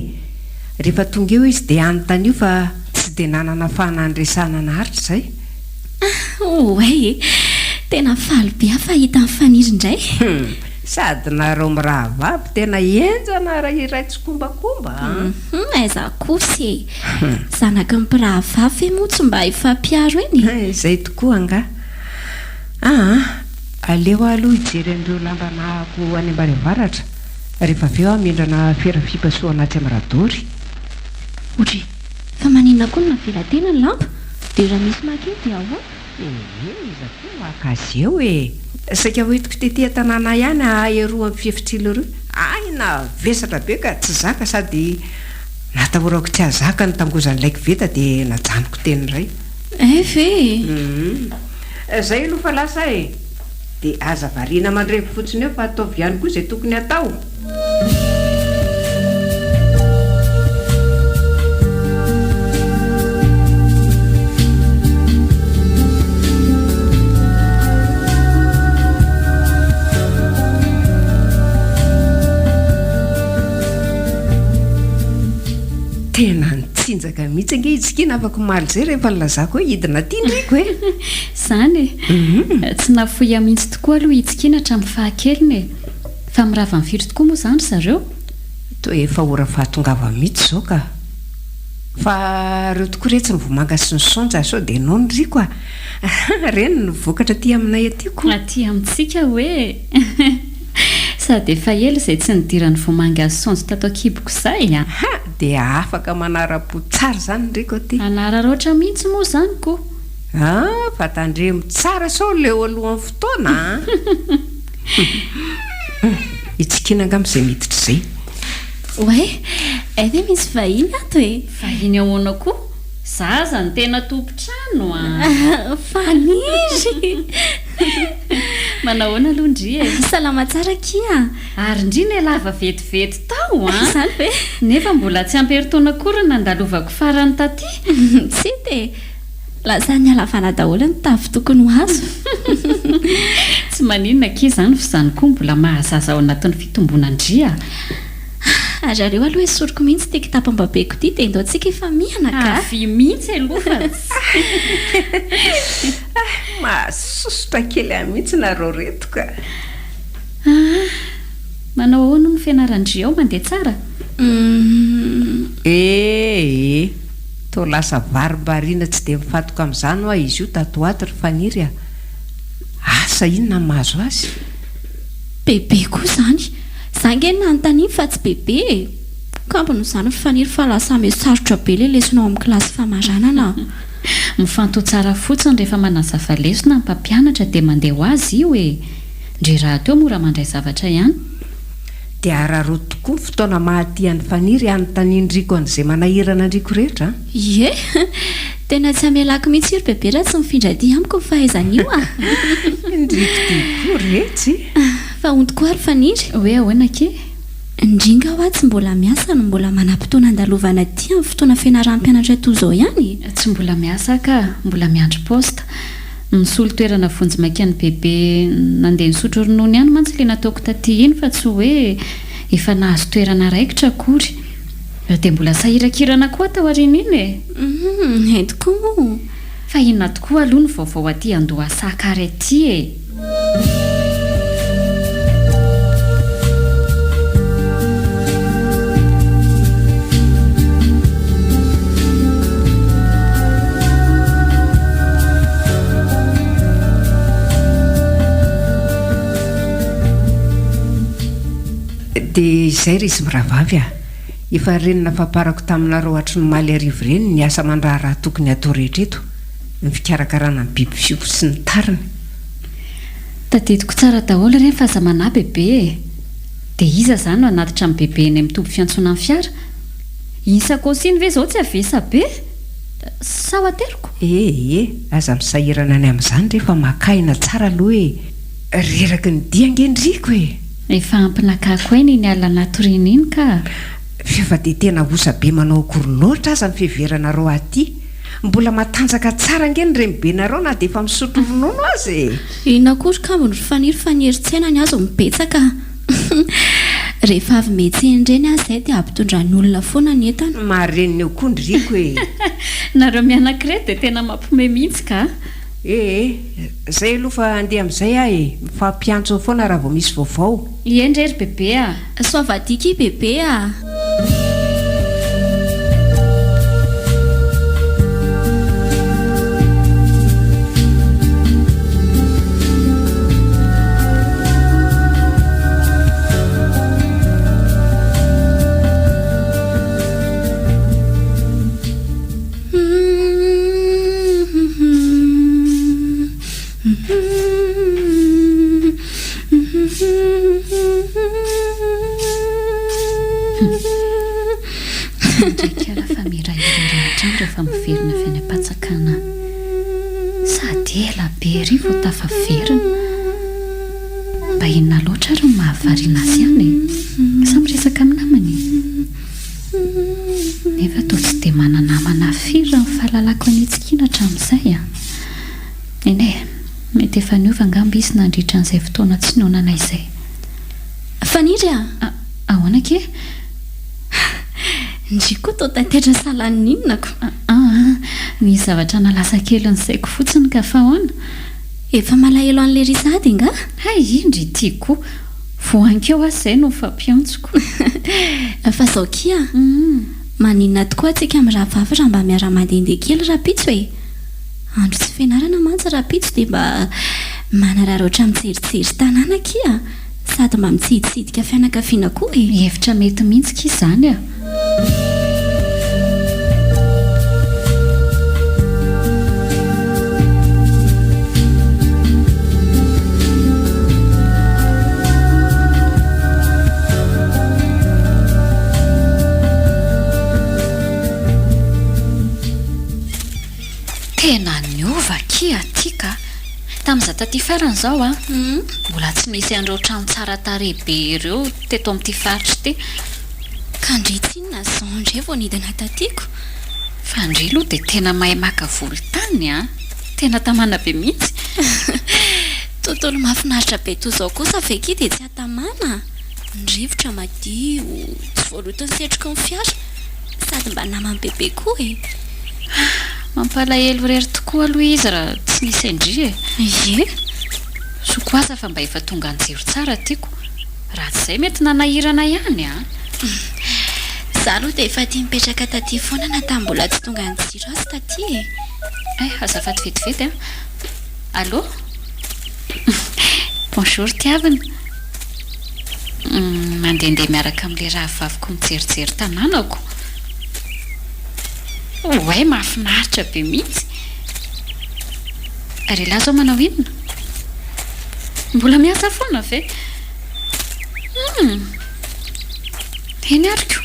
Speaker 3: Rehefa tonga eo izy dia anontany io fa tsy dia nanana fahanandresana naharitra izay.
Speaker 4: Oe tena faly be fahita amin'ny Faniry indray.
Speaker 3: Sady nareo mirahavavy tena enjana raha iray tsikombakomba.
Speaker 4: Aiza kosy zanaky ny mpirahavavy moa tsy mba hifampiaro eny.
Speaker 3: Izay tokoa anga. Aleo aloha hijery an'ireo lamba nahako any Ambanivaratra rehefa avy eo hamindrana fera fipasoana aty amin'ny Radory.
Speaker 4: Otry fa maninona koa no navelatena ny lamba dia raha misy makety dia ahoana?
Speaker 3: Iza koa maka azy eo e. Saika hoentiko tetỳ tanàna ihany aheroa amin'ny fihefitr'ilo ireo. Aina vesatra be ka tsy zaka sady natahorako tsy azaka ny tangozan'ilay koveta dia najanoko teny iray.
Speaker 4: ve
Speaker 3: izay aloha fa lasa e dia aza variana mandrevy fotsiny eo fa ataovy ihany koa izay tokony atao. Tena nitsinjaka mihitsy ange itsikina afaka maly zay rehefa nylazako hoe hidina tia ndriko e.
Speaker 2: Izany e tsy nafoya mihitsy tokoa aloha hitsikina hatramin'ny fahakeliny e. Fa mirava mifiry tokoa moa izany zareo.
Speaker 3: Toa efa ora fahatongava mihitsy izao ka. Fa ireo tokoa re tsy nivomanga sy ny sonja sao dia nao ndriko a. Reny no vokatra aty aminay atyko.
Speaker 2: Aty amintsika hoe sady efa ela izay tsy nidiran'ny vomanga sy sonja tato akiboko izay a.
Speaker 3: Dia afaka manara-po tsara izany ndriko aty.
Speaker 2: Anararoatra mihitsy moa izany ko.
Speaker 3: Fa tandremo tsara sao leo alohan'ny fotoana. Itsikina angamizay miditra izay.
Speaker 4: Oe ve misy vahiny ato e?
Speaker 2: Vahiny ahoana koa? Zaza ny tena tompotrano a.
Speaker 4: Faniry.
Speaker 2: Manahoana aloha ndry e?
Speaker 4: Salama tsara kia.
Speaker 2: Ary ndriny lava vetivety tao a.
Speaker 4: Izany ve?
Speaker 2: Nefa mbola tsy amperitaona akory nandalovako farany taty.
Speaker 4: Tsy dia lasa ny alavana daholo ny tavy tokony ho azo.
Speaker 2: Tsy maninona kia izany fa izany koa mbola mahazaza ao anatin'ny fitombonandria.
Speaker 4: Zareo aloha hoe soroko mihitsy tia kitapam-babeko ity dia ndaontsika efa mianaka.
Speaker 2: Avy mihitsy aloha.
Speaker 3: Mahasosotra kely mihitsy nareo reto ka.
Speaker 2: Manao ahoana ny fianarandria ao mandeha tsara?
Speaker 3: Toa lasa varibariana tsy dia mifatoka amin'izany hoa izy io tatoato ry Faniry a. Asa inona ny mahazo azy?
Speaker 4: Bebe koa izany. Zange nanontaniana fa tsy bebe e. Kampony izany ry Faniry fa lasa misarotra be ilay lesinao amin'ny kilasy famaranana.
Speaker 2: Mifanto tsara fotsiny rehefa manazava lesona ny mpampianatra dia mandeha ho azy io e. Ndry raha teo mora mandray zavatra ihany.
Speaker 3: Dia araro tokoa ny fotoana mahatian'ny Faniry anontaniandriko an'izay manahirana andriko rehetra.
Speaker 4: Ie, tena tsy amelako mihitsy ry bebe raha tsy mifindrady amiko ny fahaizan'io a.
Speaker 3: Ndriko dia retsy.
Speaker 4: Fa onto koa ry Faniry.
Speaker 2: Hoe ahoana ke?
Speaker 4: Indringa ho tsy mbola miasa no mbola manam-potoana andalovana aty amin'ny fotoana fianaran'ny mpianatra toy izao ihany.
Speaker 2: Tsy mbola miasa ka, mbola miandry posta. Nisolo toerana vonjy maika ny bebe nandeha nisotro ronono ihany mantsy ilay nataoko taty iny fa tsy hoe efa nahazo toerana raikitra akory. Dia mbola sahirakirana koa tao aoriana iny e.
Speaker 4: Entiko moa.
Speaker 2: Fa inona tokoa aloha ny vaovao aty Andohasakary aty e.
Speaker 3: Dia izay ry izy miravavy a. Efa renina famparako taminareo hatry ny maly arivo ireny ny asa mandraharaha tokony atao rehetra eto. Ny fikarakarana ny biby fiompy sy ny tariny.
Speaker 2: Tadidiko tsara daholo ireny fa aza manahy bebe e. Dia iza izany no anatitra amin'ny bebe eny amin'ny toby fiantsoana amin'ny fiara? Insakosiny ve izao tsy avesa be? Sao ateriko?
Speaker 3: Aza misahirana any amin'izany rehefa makaina tsara aloha e. Reraky ny diangendriko e.
Speaker 2: Efa ampinakako eny ny alina anatoriana iny ka.
Speaker 3: Fa dia tena osa be manao akory loatra aza ny fiheveranareo aty. Mbola matanjaka tsara nge ny renibena na dia efa misotro ronono azy.
Speaker 4: Inona koa ry kambony ry Faniry fa nieritsaina ny azo mibetsaka. Rehefa avy metseny ireny azy izay dia ampitondra ny olona foana ny entana.
Speaker 3: Mahareniny eo koa ndriko e.
Speaker 2: Nareo mianakirety dia tena mampiomehy mihitsy ka.
Speaker 3: Zay aloha fa andeha amin'izay aho e. Mifampiantso foana raha vao misy vaovao.
Speaker 2: Iendry ry bebe a.
Speaker 4: Soavadika i bebe a.
Speaker 2: rehefa miverina avy any am-patsakana sady ela be ry vao tafaverina mba inona loatra ary ny mahavariana azy ihany sa miresaka amin'ny namany nefa toa tsy dia mananamana firy raha mifahalalako an'itsikina hatramin'izay a eny e mety efa niova angamba izy nandritra an'izay fotoana tsy nonana izay
Speaker 4: faniry
Speaker 2: ahoana ke
Speaker 4: ndry koa tao tatetra salan'ny inonako
Speaker 2: ny zavatra nalasa kely nysaiko fotsiny ka fa hoana
Speaker 4: efa malahelo an'le risady nga
Speaker 2: hay indry tiako voankeo azy izay no fampiantsoko
Speaker 4: fa zao kia maninona tokoa antsika amin'ny rahavavy raha mba miara-mandehandeha kely rapitso e andro tsy fianarana mantsy rapitso dia mba manarara oatra mijerijery tanàna kia sady mba mitsiditsidika fianakaviana koa e
Speaker 2: hevitra mety mihitsika izany a tena niova kia tika tamin'iza taty farany izao a mbola tsy nisy an'ireo trano tsara tarehibe ireo teto amin'ity faritra ity
Speaker 4: ka ndry tsinona zao ndray vao nidina tatiako
Speaker 2: fa ndry aloha dia tena mahay maka volontany a tena tamana be mihitsy
Speaker 4: tontolo mahafinaritra be toy izao kosa veky dia tsy hatamana ny rivotra madio tsy voaloton'ny setroka ny fiara sady mba namany bebe koa e
Speaker 2: mampalahelo rery tokoa aloha izy raha tsy nisy indry e
Speaker 4: ye
Speaker 2: sokoaza fa mba efa tonga anjero tsara tiako raha tsy izay mety nanahirana ihany a
Speaker 4: za aloha dia efa tia mipetraka taty foana na tambola tsy tonga anjiro azy taty e
Speaker 2: azafady vetivety a allô bonjour tiavina mandehandeha miaraka amin'le rahavaviko mijerijery tanànako oay mahafinaritra be mihitsy ary lahy zao manao inona mbola miasa foana ve eny ariko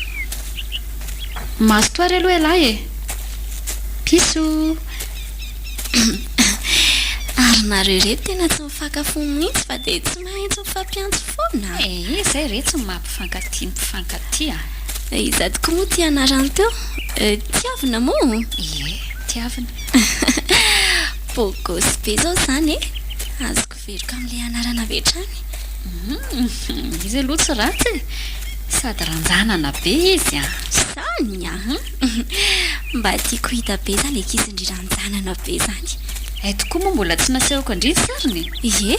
Speaker 2: mazotoary aloha ilahy e piso
Speaker 4: ary nareo reto tena tsy mifakafo mihitsy fa dia tsy mahitsy mifampiantso foana
Speaker 2: izay reto ny mampifankatia mpifankatia
Speaker 4: iza tokoa moa tia anarany teo tiavina moa
Speaker 2: ie tiavina
Speaker 4: bogosy be zao izany e azoko veroka amin'ilay anarana vetrany
Speaker 2: izy aloha tsy ratsy e sady ranjanana be izy a
Speaker 4: zany a mba tiako hita be zany le kizy ndry ranjanana be zany
Speaker 2: ay tokoa moa mbola tsy nasehoko indriny sariny
Speaker 4: ie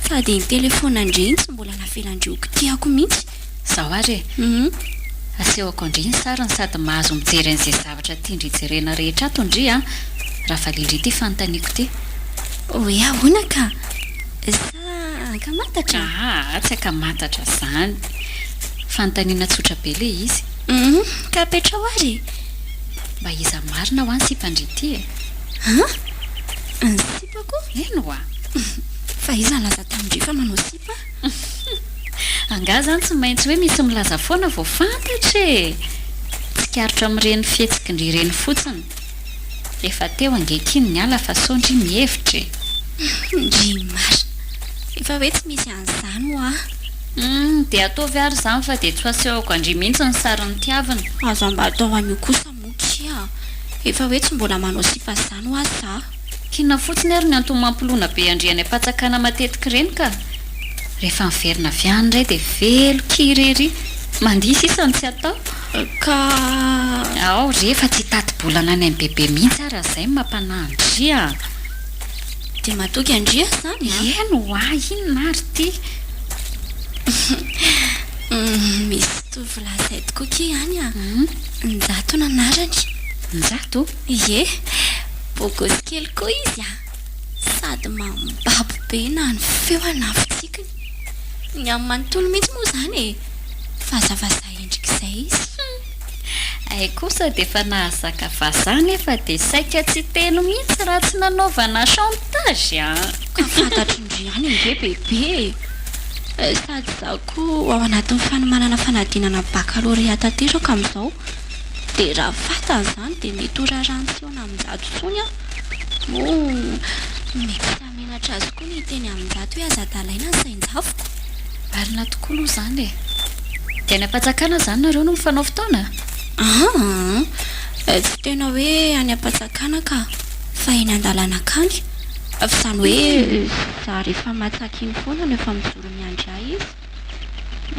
Speaker 4: sady ny telefona indriny tsy mbola nafelandrioko tiako mihitsy
Speaker 2: zaho ary e asehoko indriny sariny sady mahazo mijery an'izay zavatra tiandry jerena rehetra ato indry a raha valindry ty fanontaniako ty
Speaker 4: oe ahoana ka sa ankamantatra
Speaker 2: tsy akamantatra zany fanontaniana tsotra be le izy
Speaker 4: ka petra ho ary
Speaker 2: mba iza marina ho any sipandry ty e
Speaker 4: ny sipako
Speaker 2: eno a
Speaker 4: fa iza laza tamindry fa manao sipa
Speaker 2: anga zany tsy maintsy hoe misy milaza foana vao fantatra e tsikarotra amin'ireny fihetsiky ndry ireny fotsiny efa teo angekiny ny ala fa saondry mihevitra
Speaker 4: ndry marina efa hoe tsy misy an'izany ho
Speaker 2: dia ataovy ary zany fa dia tsy asehoko andry mihitsy ny sarin'ny tiavina
Speaker 4: aza mba atao an'io kosa mokia efa hoe tsy mbola manao sipa zany ho azy za
Speaker 2: kina fotsiny ary ny antony mampiloana be andriany ampatsakana matetika ireny ka rehefa miverina avy any indray dia velo kirery mandihy sisany tsy atao
Speaker 4: ka
Speaker 2: ao rehefa tsy taty-bolana any amin'ny bebe mihitsy ary izay mampanandry a
Speaker 4: dia matoky andria zany
Speaker 2: eno a inona ary ty
Speaker 4: misy tovolahy tokoa ke any a njato nanarany
Speaker 2: njato
Speaker 4: ie bogosy kely koa izy a sady mambabo be na ny feo anavitsikiny ny amin'ny manontolo mihitsy moa zany e fazavaza endrik'izay izy
Speaker 2: ay kosa dia efa nahazaka vazany efa dia saika tsy telo mihitsy raha tsy nanaovana chantage a
Speaker 4: ka fantatry ndry any indre bebe sady za koa ao anatin'ny fanomanana fanadinana bakalorea tateraka amin'izao dia raha fatan'izany dia mety ho rarantsiona amin'njato tsony a mo mepitamenatra azy koa ny teny amin'njato hoe azadalaina ny sainjavoko
Speaker 2: arina tokoa aloha izany e dia any am-patsakana izany nareo no mifanao fotoana
Speaker 4: tsy tena hoe any am-patsakana ka fa eny an-dalana akany fa izany hoe za rehefa matsaky iny foana no efa mijoro miandray izy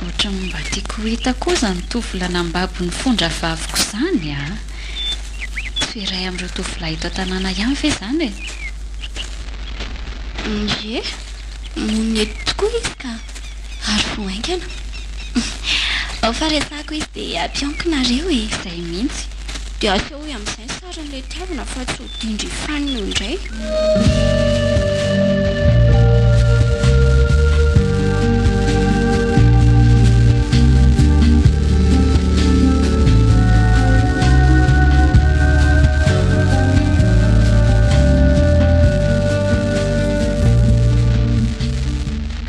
Speaker 2: ohatra mba tiako hita koa zany tovolahy ambabo ny fondra vaviko izany a tsy iray amin'ireo tovolahy eto an-tanàna ihany ve izany
Speaker 4: ye mony eto tokoa izy ka ary voaingana ao fa resako izy dia ampiankinareo e
Speaker 2: izay mihitsy
Speaker 4: dia aseo hoe amin'izay saran'ilay tiavana fa tsy ho dindry fanino indray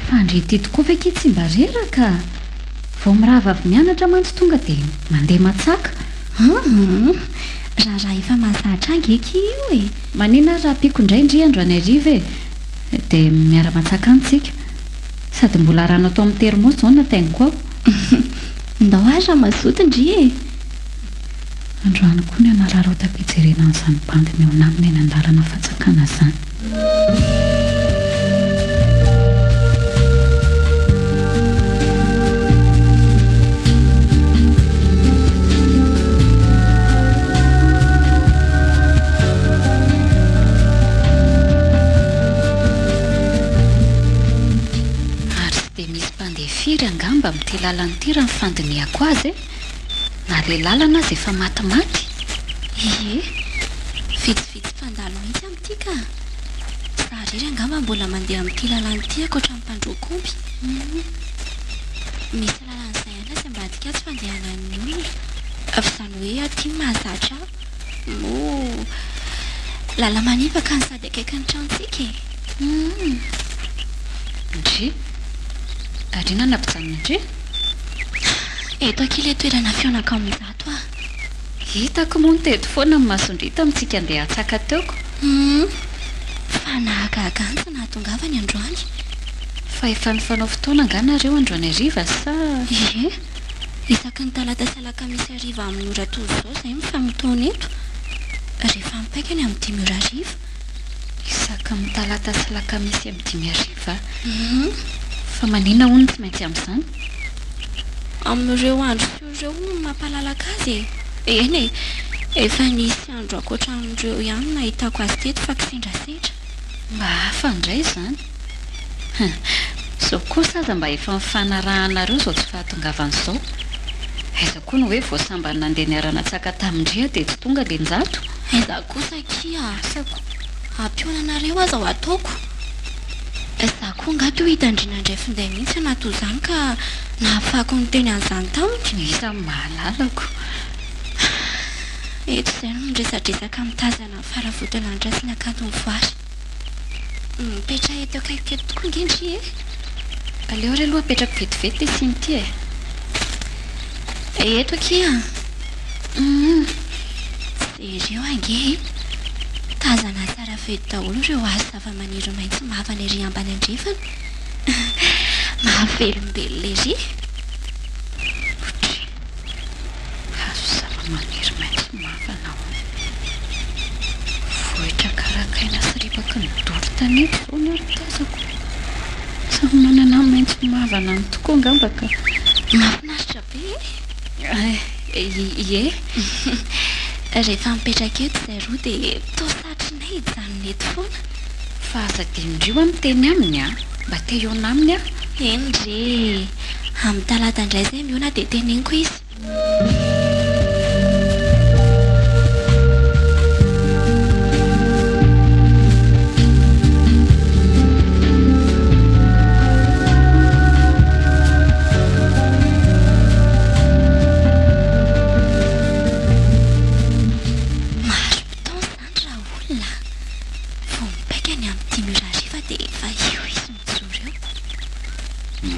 Speaker 2: fandrety tokoa ve ke tsy mba reraka vao mirava avy mianatra mantsy tonga dia mandeha matsaka
Speaker 4: raha efa mahazatra ange eky io e
Speaker 2: manina raha ampiako indray indriandro any ariva e dia miara-matsaka antsika sady mbola rano atao amin'ny termos izao nataingo ao
Speaker 4: ndao azy raha mazoto indry e
Speaker 2: androany koa ny anararao tapijerena an'izany bandiny eo namina eny an-dalana fatsakana izany firy angamba amin'ity lalana ity raha mifandiniako azy na le lalana azy efa matimaty
Speaker 4: ie vitsivitsy mpandalo mihitsy amin'ity ka za rery angamba mbola mandeha amin'ity lalana ity akoatra mimpandroakomby misy lalan'izay ana sy ambadika tsy fandehanan'ny olona fa izany hoe aty mahazatra mo lala manivaka ny sady akaiky ny trantsika
Speaker 2: ndry arina nampijanona indry
Speaker 4: eto akile toerana fionaka amin'njato a
Speaker 2: hitako moa ny teto foana ny masondrita amintsika andeha hatsaka teoko
Speaker 4: fa nahagagantsy nahatongavany androany
Speaker 2: fa efa nifanao fotoana anganareo androany ariva sa
Speaker 4: ie isaky ny talata sy alakamisy ariva amin'ny ora tozy izao izay mifamitona eto rehefa mipaikany amin'ny 5 ora ariva
Speaker 2: isaky ny talata sy alakamisy amin'ny 5 ariva fa manina hono tsy maintsy amin'izany
Speaker 4: amin'ireo andro sy ireo no mampalalaka azy eny e efa nisy andro akoatra amin'ireo ihany nahitako azy teto fa kisendrasendra
Speaker 2: mba hafa indray izany zao kosa aza mba efa mifanarahanareo zao tsy fahatongavan'izao aiza koa no hoe voasambany nandeha niaranatsaka tamindria dia tsy tonga le njato
Speaker 4: aiza kosa kia asako ampionanareo aza ho ataoko za koa ngato hitandrina indray finday mihitsy anato izany ka nahafahako ny teny an'izany taminy
Speaker 2: isa mahalalako
Speaker 4: eto izay no miresadresaka mitazana faravodilanitra sy ny akantony voary mipetra eto akaikiketo tokoa ngendry e
Speaker 2: aleo ry aloha apetrako vetivety ty siny ity
Speaker 4: eto akia ireo ange tazana tsara fety daholo ireo azy zava-maniry maitso mahavany ery ambany andrefana mahavelombelona ery
Speaker 2: otry hazo zava-maniry maitso mahavana ao vohitra karakaina sy ripaka ny dory taneto zao ny arytazako samy manana maitso mahavana ny tokoa angambaka
Speaker 4: mahafinaritra be
Speaker 2: ie
Speaker 4: rehefa mipetraka eto izay roa dia tosatrinay ijanona eto foana
Speaker 2: fa aza dimindrio amin'ny teny aminy a mba te iona aminy a
Speaker 4: endre amin'ny talata indray izay miona dia teneniko izy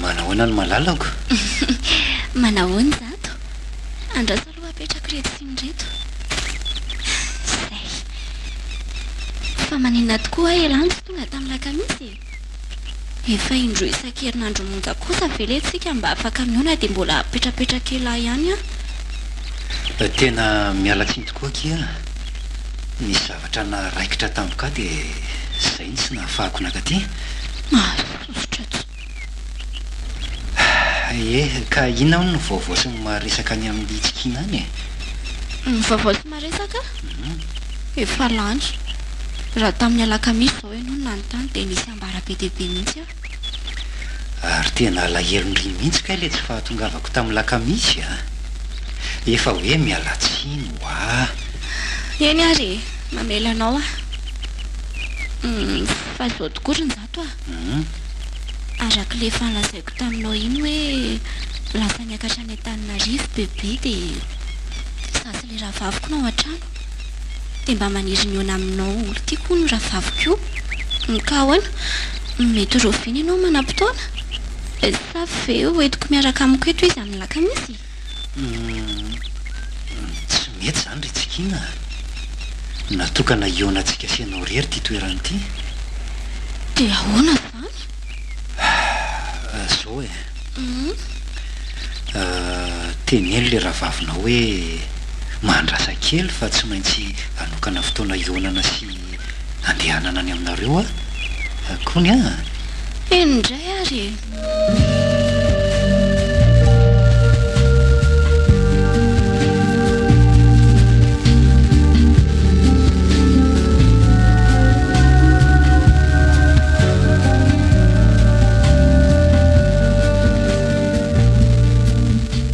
Speaker 1: manahoana ny malalako
Speaker 4: manahoany zato andrasa aloha apetraka reto sy ny reto zay fa maninona tokoa elany tsy tonga tamin'ny lakamisy efa indroa isan-kerinandro monja kosa velentsika mba afaka miona dia mbola petrapetraka ela ihany
Speaker 1: tena mialatsiny tokoa kia nisy zavatra naraikitra tamika dia izay ny tsy nahafahako nakaty
Speaker 4: sosotra
Speaker 1: e ka inona ho no vaovao sy ny maharesaka any amin'ny tsikina any
Speaker 4: vaovao sy maresaka efa lany raha tamin'ny alakamisy zao ianao nanontany dia nisy ambara be dehibe mihitsy
Speaker 1: ary tena alahelo ny ry mihitsy ka ilay tsy fahatongavako tamin'ny lakamisy efa hoe mialatsiny
Speaker 4: eny ary mamelanao fa zao tokory ny zato araka le fanlazaiko taminao iny hoe lasa niakatra ny Antananarivo bebe dia sasy le rahavaviko nao an-trano dia mba maniry miona aminao olo tiako no rahavaviko io ka ahoana mety roviny ianao manam-potoana sa ve hoentiko miaraka amiko eto izy amin'ny lakamisy
Speaker 1: tsy mety zany ry tsikina natokana ionantsika sianao rery ty toerany ity
Speaker 4: dia ahoana zany
Speaker 1: zao teneny le rahavavinao hoe mandrasa kely fa tsy maintsy anokana fotoana ionana sy andehanana any aminareo kony
Speaker 4: enindray ary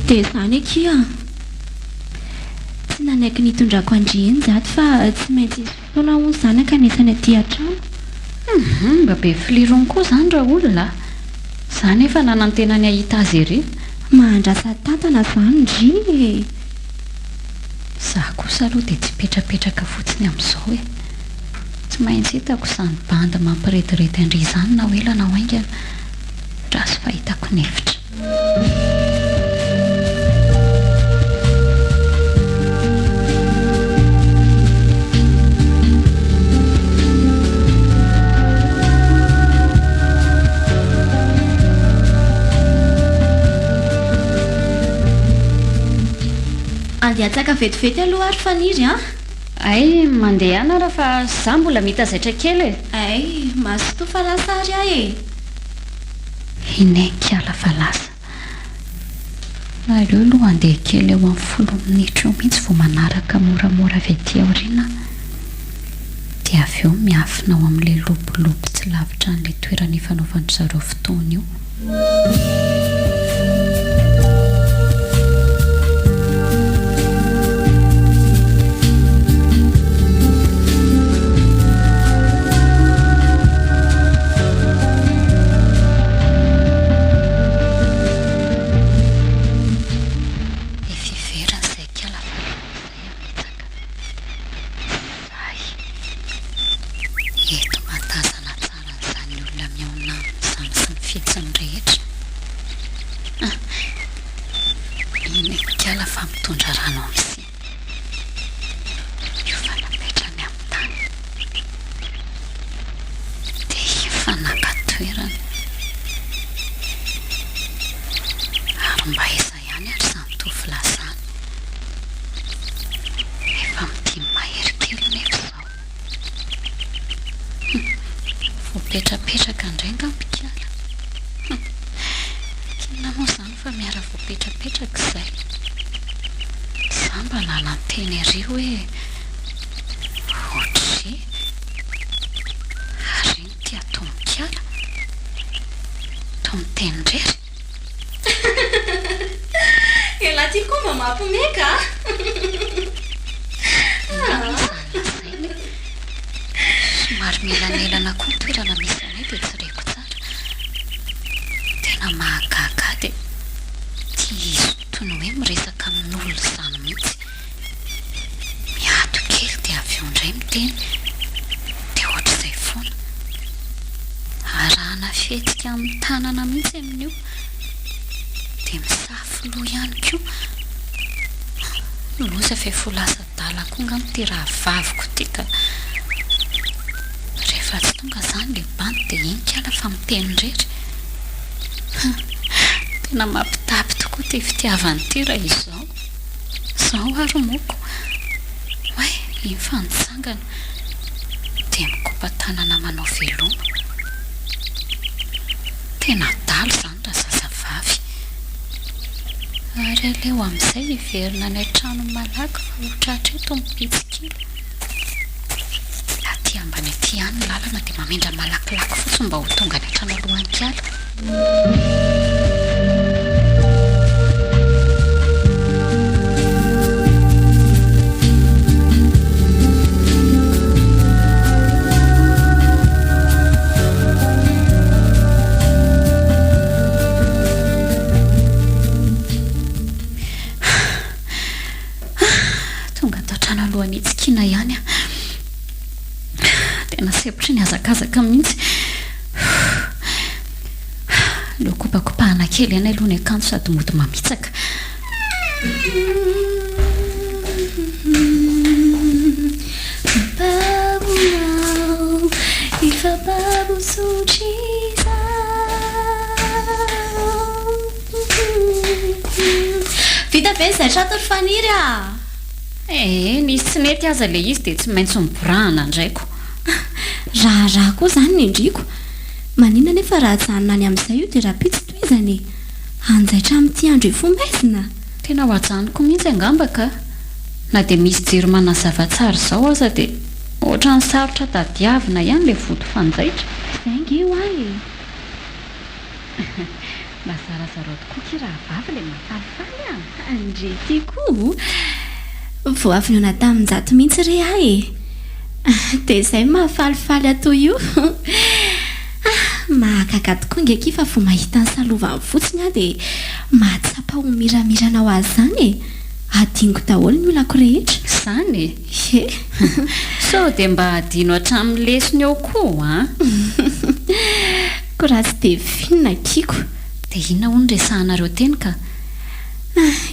Speaker 4: dia zany akia tsy nanaiky nitondrako andreny zato fa tsy maintsy isy fotoana hono zany akanesany aty an-trano
Speaker 2: mba be filirony koa zany raha olona zany efa nanantena ny ahita azy ery
Speaker 4: mahandrasa tantana zany ndry
Speaker 2: za kosa aloha dia tsy petrapetraka fotsiny amin'izao tsy maintsy hitako izany banda mampiretirety andry izany na hoela na hoaingana raha sy fahitako ny hevitra
Speaker 4: andehatsaka vetivety aloha ary faniry
Speaker 2: ay mandeha ana raha fa za mbola mitazaitra kely
Speaker 4: ay masoto fa lasa ary
Speaker 2: inaikiala fa lasa aleo aloha andeha kely eo amin'ny 10 minitra eo mihitsy vao manaraka moramora avy aty aoriana dia avy eo miafina ao amin'ilay lobolobo tsy lavitra n'ilay toerana ifanaovandry zareo fotoana io petrapetraka indray ngambikala kina moa zany fa miara voapetrapetraka izay za mba nananteny ary hoe ohatry ary ny tia tomikala tomiteny rery
Speaker 4: ela ty koa mba mampimeka
Speaker 2: somary melanelana koa toerana misy anay dia tsy reko tsara tena mahagaga dia ty izy toy ny hoe miresaka amin'olona izany mihitsy miato kely dia avy eo indray miteny dia ohatr'izay foana arahana fihetsika amin'ny tanana mihitsy amin'io dia misafy loha ihany koa loza fe folasadala koa nga mity raha vaviko ty ka rehefa tsy tonga zany le bandy dia iny kala fa miteny rehetra tena mampitapy tokoa ty fitiavany ty raha izao zao ary moko oe iny fa nitsangana dia mikopa-tanana manao veloma tena dalo zany raha zazavavy ary aleo amin'izay iverina ny trano malaky fa hotratra eto mipitsikilo aty ambany aty ihany ny lalana dia mamindra malakilaky fotsiny mba ho tonga ny trano alohan'ny kiala itsikina ihany a tena sepotry ny azakazaka mihitsy leo kopakopahana kely iany aloha ny akanjo sady mody mamitsaka babonao efa babo sotriza
Speaker 4: vita be zay tratory faniry a
Speaker 2: nisy tsy nety aza le izy dia tsy maintsy miborahana ndraiko
Speaker 4: raha koa zany ny indriko manina nefa raha janona any amin'izay io dia raha pitsy toezany anjaitra amin'ity andro efombaizina
Speaker 2: tena ho ajanoko mihitsy angambaka na dia misy jiro manazavatsara zao aza dia ohatra ny sarotra tadiavina ihany le voto fanjaitra
Speaker 4: zange ho ahy
Speaker 2: nazarazara tokoa ki raha vavy le mahafalifaly a
Speaker 4: andre ty koa vo avy nona tamin'njato mihitsy re ahy dia izay mahafalifaly ato io mahakaka tokoa ngeky fa vo mahita ny salovany fotsiny aho dia mahatsapa ho miramirana ho azy zany e adingo daholo ny olako rehetra
Speaker 2: zany
Speaker 4: e
Speaker 2: so dia mba adino hatramin'ny lesony eo koa a
Speaker 4: ko raha tsy dia finina kiako
Speaker 2: dia inona ho ny resahanareo teny ka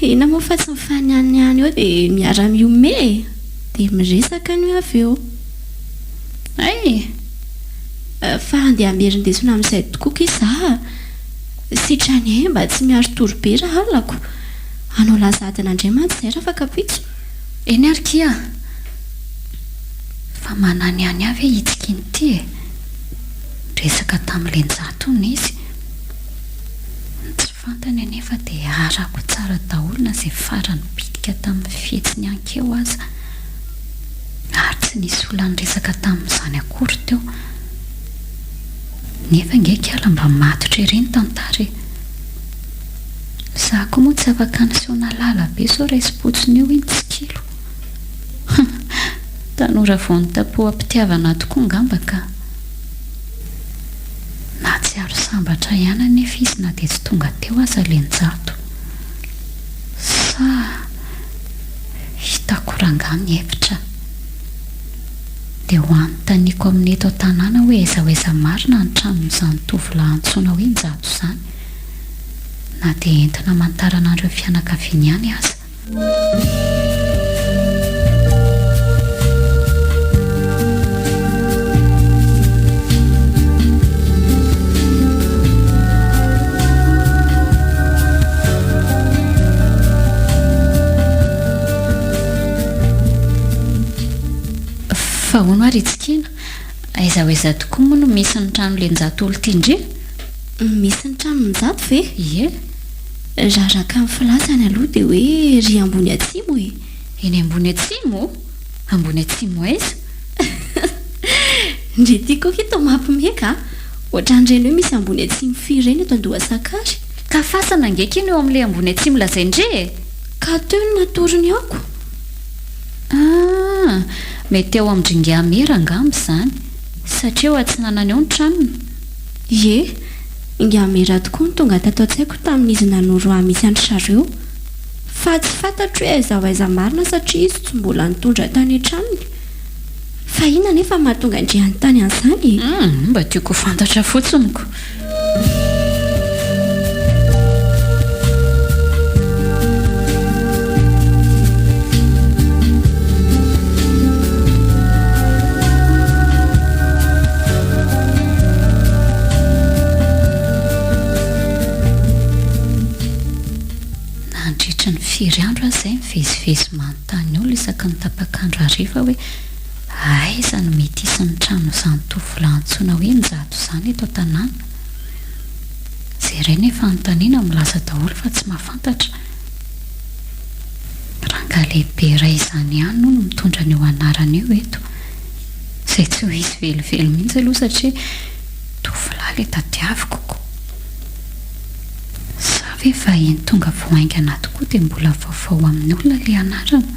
Speaker 4: ina moa fa tsy mifanianiany eo dia miara-miome dia miresaka ny avy eo
Speaker 2: ay
Speaker 4: fa andeha amerindesona amin'izay tokoa izaha sitrany e mba tsy miaro torobe raha alako anao lazadin'andray mantsy izay raha fakapitso
Speaker 2: eny arikia fa manany any avy e hitsikiny ity e resaka tamin'ile njatony izy fantany anefa dia arako tsara daholona izay farany bitika tamin'ny fihetsiny ankeo aza ary tsy nisy olany resaka tamin'izany akory teo nefa ngekala mba matotra ireny tantara za koa moa tsy afaka anyseona lalabe so raisy-potsiny eo iny tsikilo tanora vao ny tapoam-pitiavana tokoa ngambaka na tsy aro sambatra ihany anefa izy na dia tsy tonga teo aza le njato sa hitako rangany hevitra dia ho anontaniako amin'ny eto an-tanàna hoe aiza ho aiza marina ny tranon'izany tovolahy antsoina hoe njato izany na dia entina mantaranandreo fianakaviany ihany aza fa hono ary itsikina aiza ho aiza tokoa moa no misy ny trano le njato olo ity indreo
Speaker 4: misy ny trano njato ve
Speaker 2: ie
Speaker 4: raraka amin'ny filasany aloha dia hoe ry ambony atsimo e
Speaker 2: eny ambony atsimo ambony atsimo aiza
Speaker 4: ndre tiako hita mampimeka ohatran'ireny hoe misy ambony atsimo fireny eto Andohasakary
Speaker 2: ka fasana ngeky iny eo amin'ilay ambony atsimo lazaindre
Speaker 4: ka teo ny natorony ako
Speaker 2: mety eo amin'ny Dringamera angamba izany satria ho atsinanany eo ny tranony
Speaker 4: ie Ngamera tokoa ny tonga tato an-tsaiko tamin'izy nanoro misy andry sareo fa tsy fantatro hoe aiza ho aiza marina satria izy tsy mbola nitondra tany an-tranony fa inona nefa mahatonga andrehany tany an'izany
Speaker 2: mba tiako fantatra fotsiniko firy andro azy izay mivezivezy manontany olo isaky ny tapakandro ariva hoe aiza no mety isan'ny trano izany tovolaantsoina hoe Njato izany eto an-tanàna. Izay iray nefa anontaniana milaza daholo fa tsy mahafantatra. Rangahy lehibe iray izany ihany no mitondra ny eo anarany eo eto. Izay tsy ho izy velively mihitsy aloha satria tovolahy ilay tadiaviko koa. Sa ve vahiny tonga voaingana tokoa dia mbola vaovao amin'ny olona ilay anarana.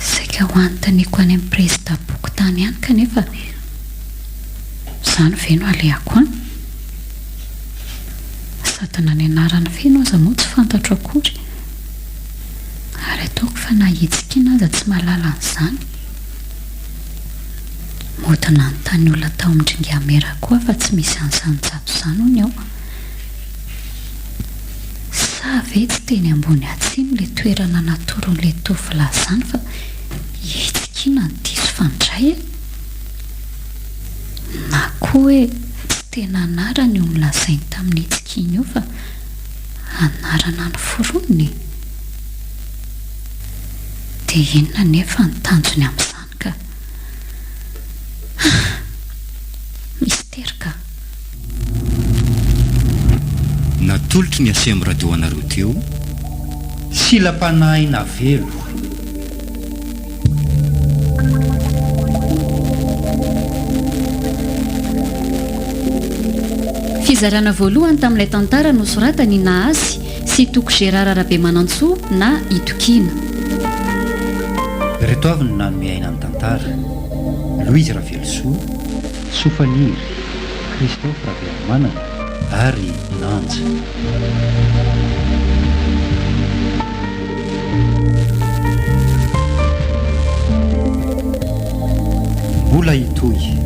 Speaker 2: Saika ho anontaniako any amin'ny presida-boky tany ihany kanefa izany ve no alehako any. Sadina ny anarany feno aza moa tsy fantatro akory. Ary ataoko fa nahetsikina aza tsy mahalala an'izany. Modina ny tany olona tao amin'ny mera koa fa tsy misy an'izany Njato izany hony ao. Sa ve tsy teny ambony atsimo ilay toerana natoron'ilay tovolahy izany fa hitsikina ny diso fandray e? Na koa hoe tsy tena anarany io nolazainy tamin'ny hitsikina io fa anarana ny foroniny. Dia inona nefa ny tanjony amin'izany ka? Misterika.
Speaker 1: Natolotry ny asemo radio anareo teo silam-panahy na velo.
Speaker 2: Fizarana voalohany tamin'ilay tantara nosoratany Nahazy sy Toko Gérard Rabemanantsoa na Itokina.
Speaker 1: Reto avy no nanome aina ny tantara: Louise Ravelosoa, Sofaniry, Christophe Ravelamanana ary Nanja. Mbola hitohy